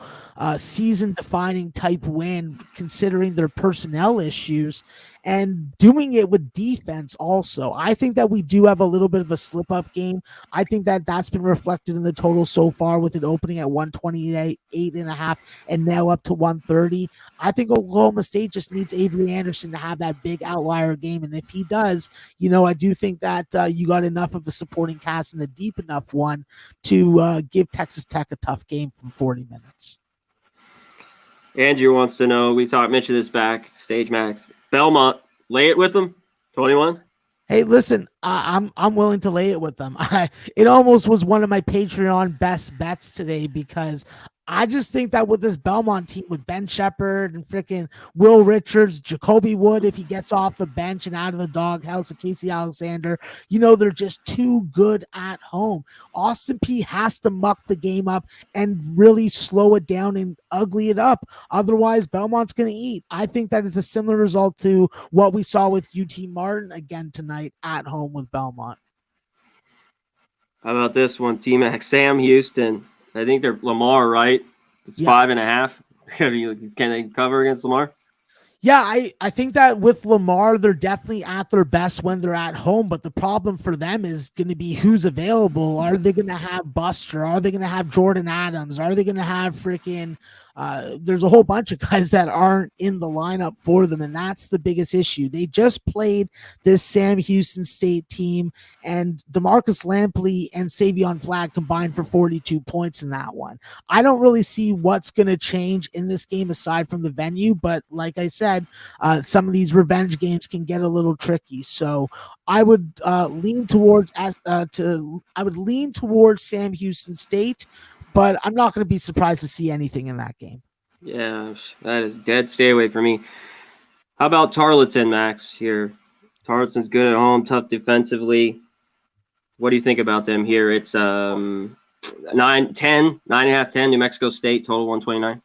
season-defining type win, considering their personnel issues, and doing it with defense also. I think that we do have a little bit of a slip-up game. I think that that's been reflected in the total so far, with it opening at 128.5 and now up to 130. I think Oklahoma State just needs Avery Anderson to have that big outlier game, and if he does, I do think that you got enough of a supporting cast and a deep enough one to give Texas Tech a tough game for 40 minutes. Andrew wants to know, mentioned this back, Stage Max. Belmont, lay it with them, 21. Hey, listen, I'm willing to lay it with them. It almost was one of my Patreon best bets today because I just think that with this Belmont team, with Ben Shepherd and freaking Will Richards, Jacoby Wood, if he gets off the bench and out of the doghouse, and Casey Alexander, they're just too good at home. Austin P has to muck the game up and really slow it down and ugly it up. Otherwise, Belmont's going to eat. I think that is a similar result to what we saw with UT Martin again tonight at home with Belmont. How about this one, T-Mac? Sam Houston. I think they're Lamar, right? It's 5.5. Can they cover against Lamar? Yeah, I think that with Lamar, they're definitely at their best when they're at home. But the problem for them is going to be who's available. Are they going to have Buster? Are they going to have Jordan Adams? Are they going to have freaking there's a whole bunch of guys that aren't in the lineup for them, and that's the biggest issue. They just played this Sam Houston State team, and DeMarcus Lampley and Savion Flagg combined for 42 points in that one. I don't really see what's going to change in this game aside from the venue, but like I said, some of these revenge games can get a little tricky. So I would lean towards Sam Houston State, but I'm not going to be surprised to see anything in that game. Yeah, that is dead stay away for me. How about Tarleton, Max, here? Tarleton's good at home, tough defensively. What do you think about them here? It's 9.5, 10, New Mexico State, total 129.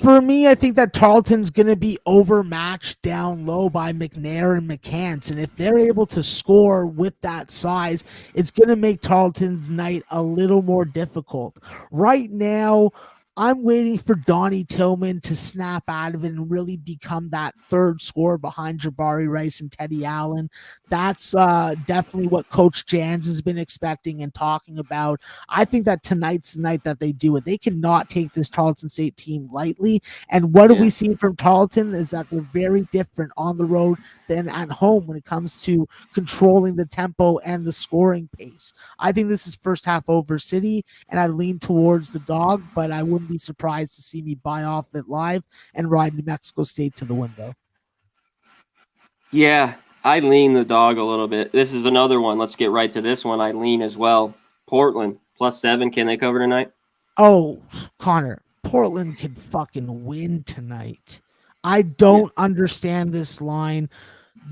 For me, I think that Tarleton's going to be overmatched down low by McNair and McCants. And if they're able to score with that size, it's going to make Tarleton's night a little more difficult. Right now, I'm waiting for Donnie Tillman to snap out of it and really become that third scorer behind Jabari Rice and Teddy Allen. That's definitely what Coach Jans has been expecting and talking about. I think that tonight's the night that they do it. They cannot take this Tarleton State team lightly. And what do we see from Tarleton is that they're very different on the road than at home when it comes to controlling the tempo and the scoring pace. I think this is first half over City, and I lean towards the dog, but I wouldn't be surprised to see me buy off it live and ride New Mexico State to the window. Yeah, I lean the dog a little bit. This is another one. Let's get right to this one. I lean as well. Portland, +7. Can they cover tonight? Oh, Connor, Portland can fucking win tonight. I don't understand this line.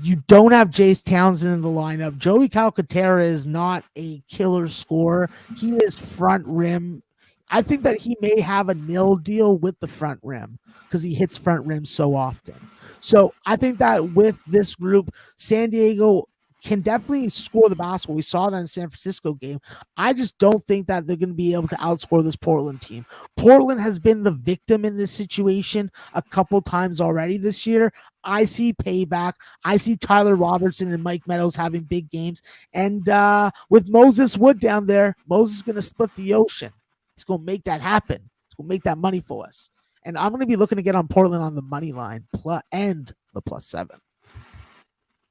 You don't have Jace Townsend in the lineup. Joey Calcaterra is not a killer scorer. He is front rim. I think that he may have a nil deal with the front rim because he hits front rim so often. So I think that with this group, San Diego can definitely score the basketball. We saw that in the San Francisco game. I just don't think that they're going to be able to outscore this Portland team. Portland has been the victim in this situation a couple times already this year. I see payback. I see Tyler Robertson and Mike Meadows having big games. And with Moses Wood down there, Moses is going to split the ocean. He's going to make that happen. He's going to make that money for us. And I'm going to be looking to get on Portland on the money line and the +7.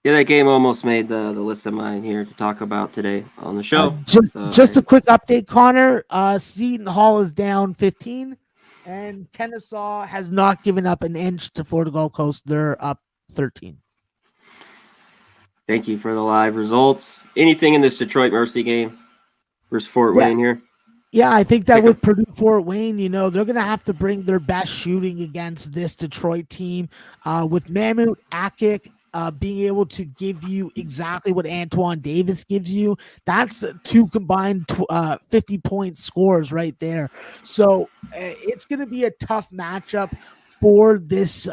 Yeah, that game almost made the list of mine here to talk about today on the show. Just a quick update, Connor. Seton Hall is down 15, and Kennesaw has not given up an inch to Florida Gulf Coast. They're up 13. Thank you for the live results. Anything in this Detroit Mercy game versus Fort Wayne here? Yeah, I think that with Purdue Fort Wayne, they're going to have to bring their best shooting against this Detroit team. With Mahmoud Akik being able to give you exactly what Antoine Davis gives you, that's two combined 50-point scores right there. So it's going to be a tough matchup for this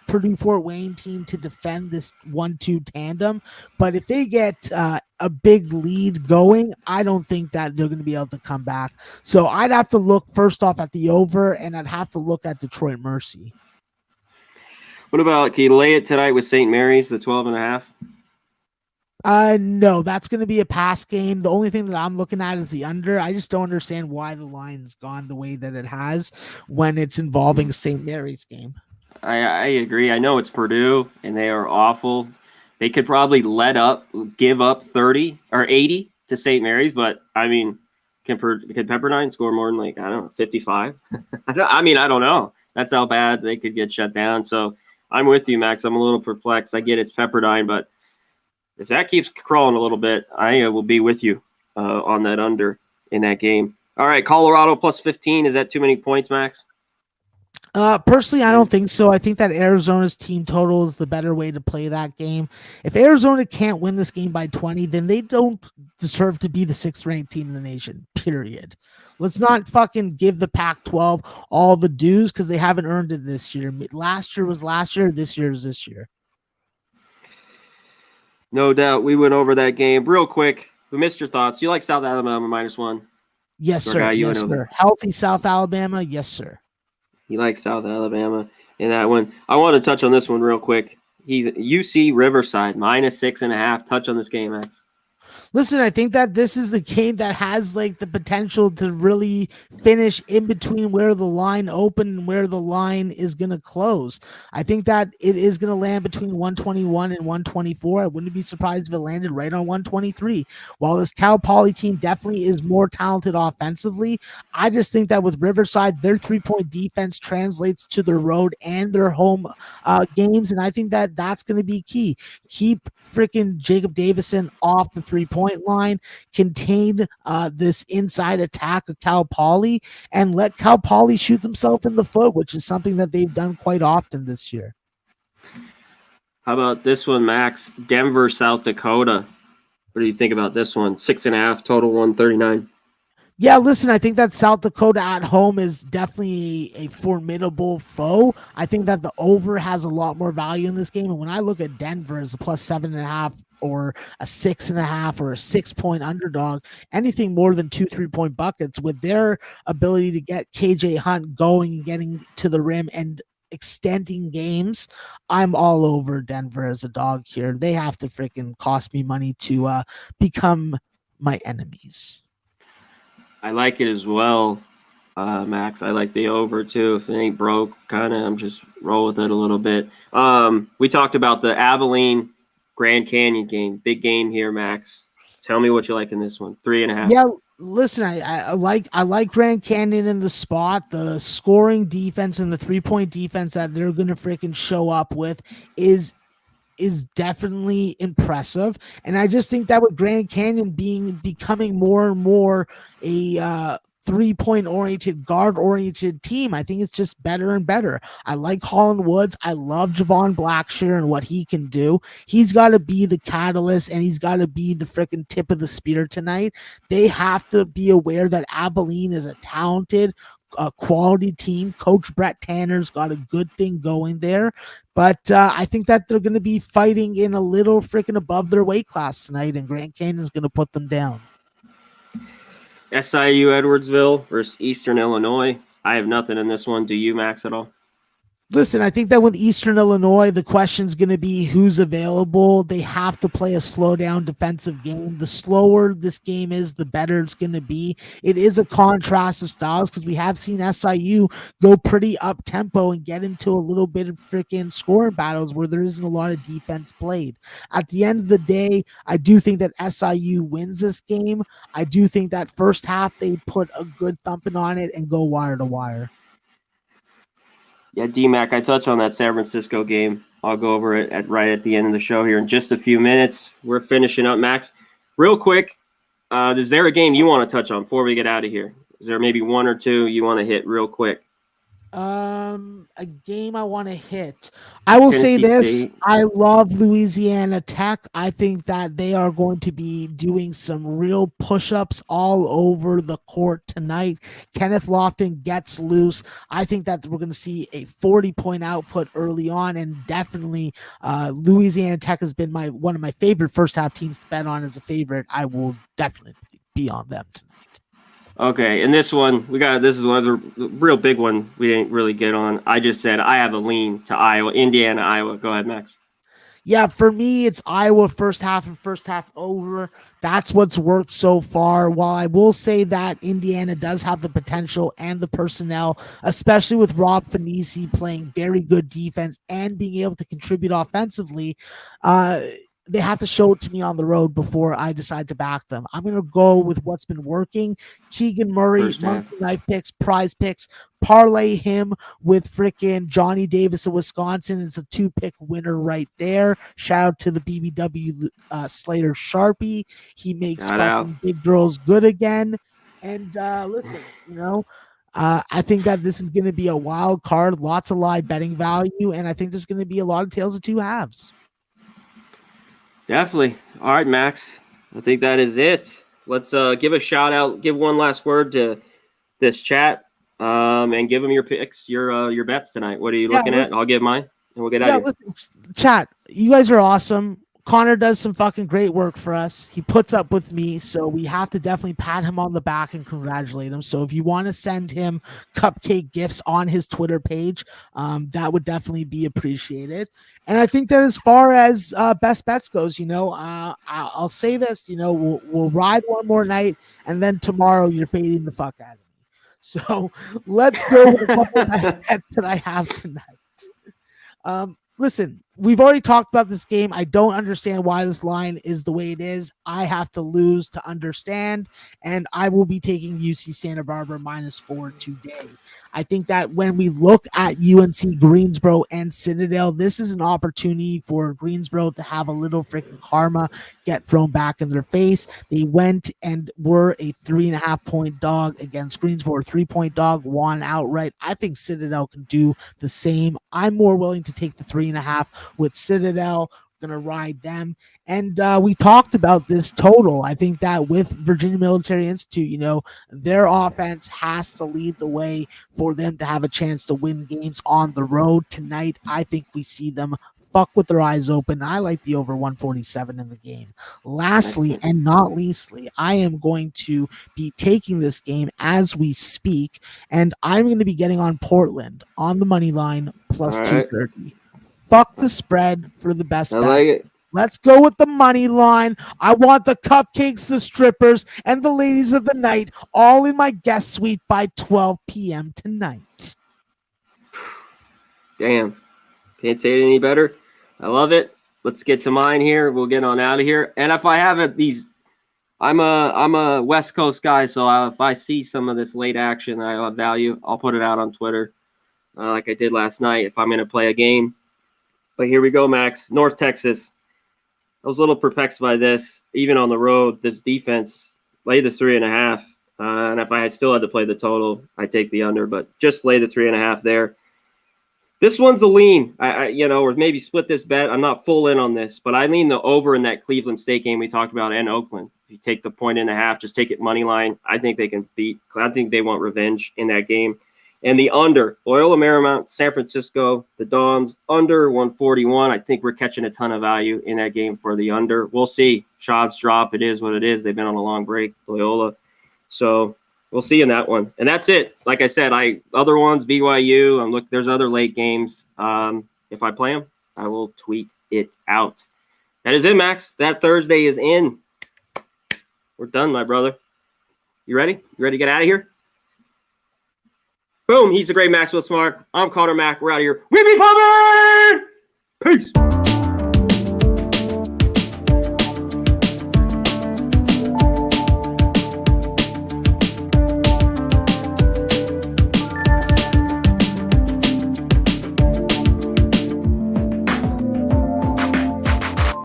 Purdue Fort Wayne team to defend this 1-2 tandem. But if they get a big lead going, I don't think that they're going to be able to come back. So I'd have to look first off at the over, and I'd have to look at Detroit Mercy. What about, can you lay it tonight with St. Mary's, the 12.5? No, that's going to be a pass game. The only thing that I'm looking at is the under. I just don't understand why the line's gone the way that it has when it's involving St. Mary's game. I agree. I know it's Purdue, and they are awful. They could probably give up 30 or 80 to St. Mary's, but, I mean, can Pepperdine score more than, 55? I don't know. That's how bad they could get shut down. So I'm with you, Max. I'm a little perplexed. I get it's Pepperdine, but if that keeps crawling a little bit, I will be with you on that under in that game. All right, Colorado plus 15. Is that too many points, Max? Personally, I don't think so. I think that Arizona's team total is the better way to play that game. If Arizona can't win this game by 20, then they don't deserve to be the 6th ranked team in the nation, period. Let's not fucking give the Pac-12 all the dues because they haven't earned it this year. Last year was last year. This year is this year. No doubt. We went over that game real quick. We missed your thoughts. You like South Alabama -1? Yes, sir. Yes, sir. Healthy South Alabama. Yes, sir. He likes South Alabama in that one. I want to touch on this one real quick. He's UC Riverside -6.5. Touch on this game, Max. Listen, I think that this is the game that has like the potential to really finish in between where the line opened and where the line is going to close. I think that it is going to land between 121 and 124. I wouldn't be surprised if it landed right on 123. While this Cal Poly team definitely is more talented offensively, I just think that with Riverside, their 3-point defense translates to their road and their home games, and I think that that's going to be key. Keep freaking Jacob Davison off the 3-point line, contain this inside attack of Cal Poly, and let Cal Poly shoot themselves in the foot, which is something that they've done quite often this year. How about this one, Max? Denver, South Dakota. What do you think about this one? 6.5, total 139. Yeah, listen, I think that South Dakota at home is definitely a formidable foe. I think that the over has a lot more value in this game. And when I look at Denver as a +7.5 or a 6.5 or a 6-point underdog, anything more than 2 3-point buckets with their ability to get KJ Hunt going and getting to the rim and extending games, I'm all over Denver as a dog here. They have to freaking cost me money to become my enemies. I like it as well, Max. I like the over too. If it ain't broke, kind of, I'm just roll with it a little bit. We talked about the Abilene Grand Canyon game. Big game here, Max. Tell me what you like in this one. 3.5. Yeah, listen, I like Grand Canyon in the spot. The scoring defense and the 3-point defense that they're gonna freaking show up with is definitely impressive. And I just think that with Grand Canyon becoming more and more a 3-point oriented, guard oriented team, I think it's just better and better. I like Holland Woods. I love Javon Blackshear and what he can do. He's got to be the catalyst and he's got to be the freaking tip of the spear tonight. They have to be aware that Abilene is a talented, quality team. Coach Brett Tanner's got a good thing going there, but I think that they're going to be fighting in a little freaking above their weight class tonight, and Grand Canyon's going to put them down. SIU Edwardsville versus Eastern Illinois. I have nothing in this one. Do you, Max, at all? Listen, I think that with Eastern Illinois, the question's going to be who's available. They have to play a slow down defensive game. The slower this game is, the better it's going to be. It is a contrast of styles because we have seen SIU go pretty up tempo and get into a little bit of freaking scoring battles where there isn't a lot of defense played. At the end of the day, I do think that SIU wins this game. I do think that first half they put a good thumping on it and go wire to wire. Yeah, D-Mac, I touched on that San Francisco game. I'll go over it right at the end of the show here in just a few minutes. We're finishing up, Max. Real quick, is there a game you want to touch on before we get out of here? Is there maybe one or two you want to hit real quick? A game I want to hit. I will say this. I love Louisiana Tech. I think that they are going to be doing some real push-ups all over the court tonight. Kenneth Lofton gets loose. I think that we're going to see a 40-point output early on, and definitely Louisiana Tech has been one of my favorite first-half teams to bet on as a favorite. I will definitely be on them tonight. Okay, and this is one the real big one we didn't really get on. I just said I have a lean to Iowa, Indiana, Iowa. Go ahead, Max. Yeah, for me, it's Iowa first half and first half over. That's what's worked so far. While I will say that Indiana does have the potential and the personnel, especially with Rob Finisi playing very good defense and being able to contribute offensively, they have to show it to me on the road before I decide to back them. I'm going to go with what's been working. Keegan Murray, Monkey Knife picks, prize picks, parlay him with freaking Johnny Davis of Wisconsin. It's a 2-pick winner right there. Shout out to the BBW Slater Sharpie. He makes fucking big girls good again. And listen, I think that this is going to be a wild card, lots of live betting value, and I think there's going to be a lot of tails of two halves. Definitely. All right, Max. I think that is it. Let's give a shout out, give one last word to this chat, and give them your picks, your bets tonight. What are you looking at? I'll give mine, and we'll get out of here. Listen, chat, you guys are awesome. Conor does some fucking great work for us. He puts up with me, so we have to definitely pat him on the back and congratulate him. So if you want to send him cupcake gifts on his Twitter page, that would definitely be appreciated. And I think that as far as best bets goes, I'll say this, we'll ride one more night, and then tomorrow you're fading the fuck out of me. So let's go with a couple of best bets that I have tonight. Listen, we've already talked about this game. I don't understand why this line is the way it is. I have to lose to understand, and I will be taking UC Santa Barbara -4 today. I think that when we look at UNC Greensboro and Citadel, this is an opportunity for Greensboro to have a little freaking karma get thrown back in their face. They went and were a 3.5-point dog against Greensboro, 3-point dog, won outright. I think Citadel can do the same. I'm more willing to take the 3.5 with Citadel. Going to ride them. And we talked about this total. I think that with Virginia Military Institute, their offense has to lead the way for them to have a chance to win games on the road tonight. I think we see them fuck with their eyes open. I like the over 147 in the game. Lastly, and not leastly, I am going to be taking this game as we speak, and I'm going to be getting on Portland on the money line plus 230. Fuck the spread for the best bet. Like it. Let's go with the money line. I want the cupcakes, the strippers, and the ladies of the night all in my guest suite by 12 p.m. tonight. Damn. Can't say it any better. I love it. Let's get to mine here. We'll get on out of here. And if I have I'm a West Coast guy, so if I see some of this late action that I value, I'll put it out on Twitter, like I did last night if I'm going to play a game. But here we go, Max. North Texas. I was a little perplexed by this. Even on the road, this defense lay the 3.5. And if I still had to play the total, I'd take the under. But just lay the 3.5 there. This one's a lean. Or maybe split this bet. I'm not full in on this, but I lean the over in that Cleveland State game we talked about and Oakland. If you take the 1.5, just take it money line. I think they can beat. I think they want revenge in that game. And the under, Loyola Marymount, San Francisco, the Dons, under 141. I think we're catching a ton of value in that game for the under. We'll see. Shots drop. It is what it is. They've been on a long break, Loyola. So we'll see in that one. And that's it. Like I said, other ones, BYU. There's other late games. If I play them, I will tweet it out. That is it, Max. That Thursday is in. We're done, my brother. You ready? You ready to get out of here? Boom. He's the great Maxwell Smart. I'm Conor Mack. We're out of here. We be pumping! Peace.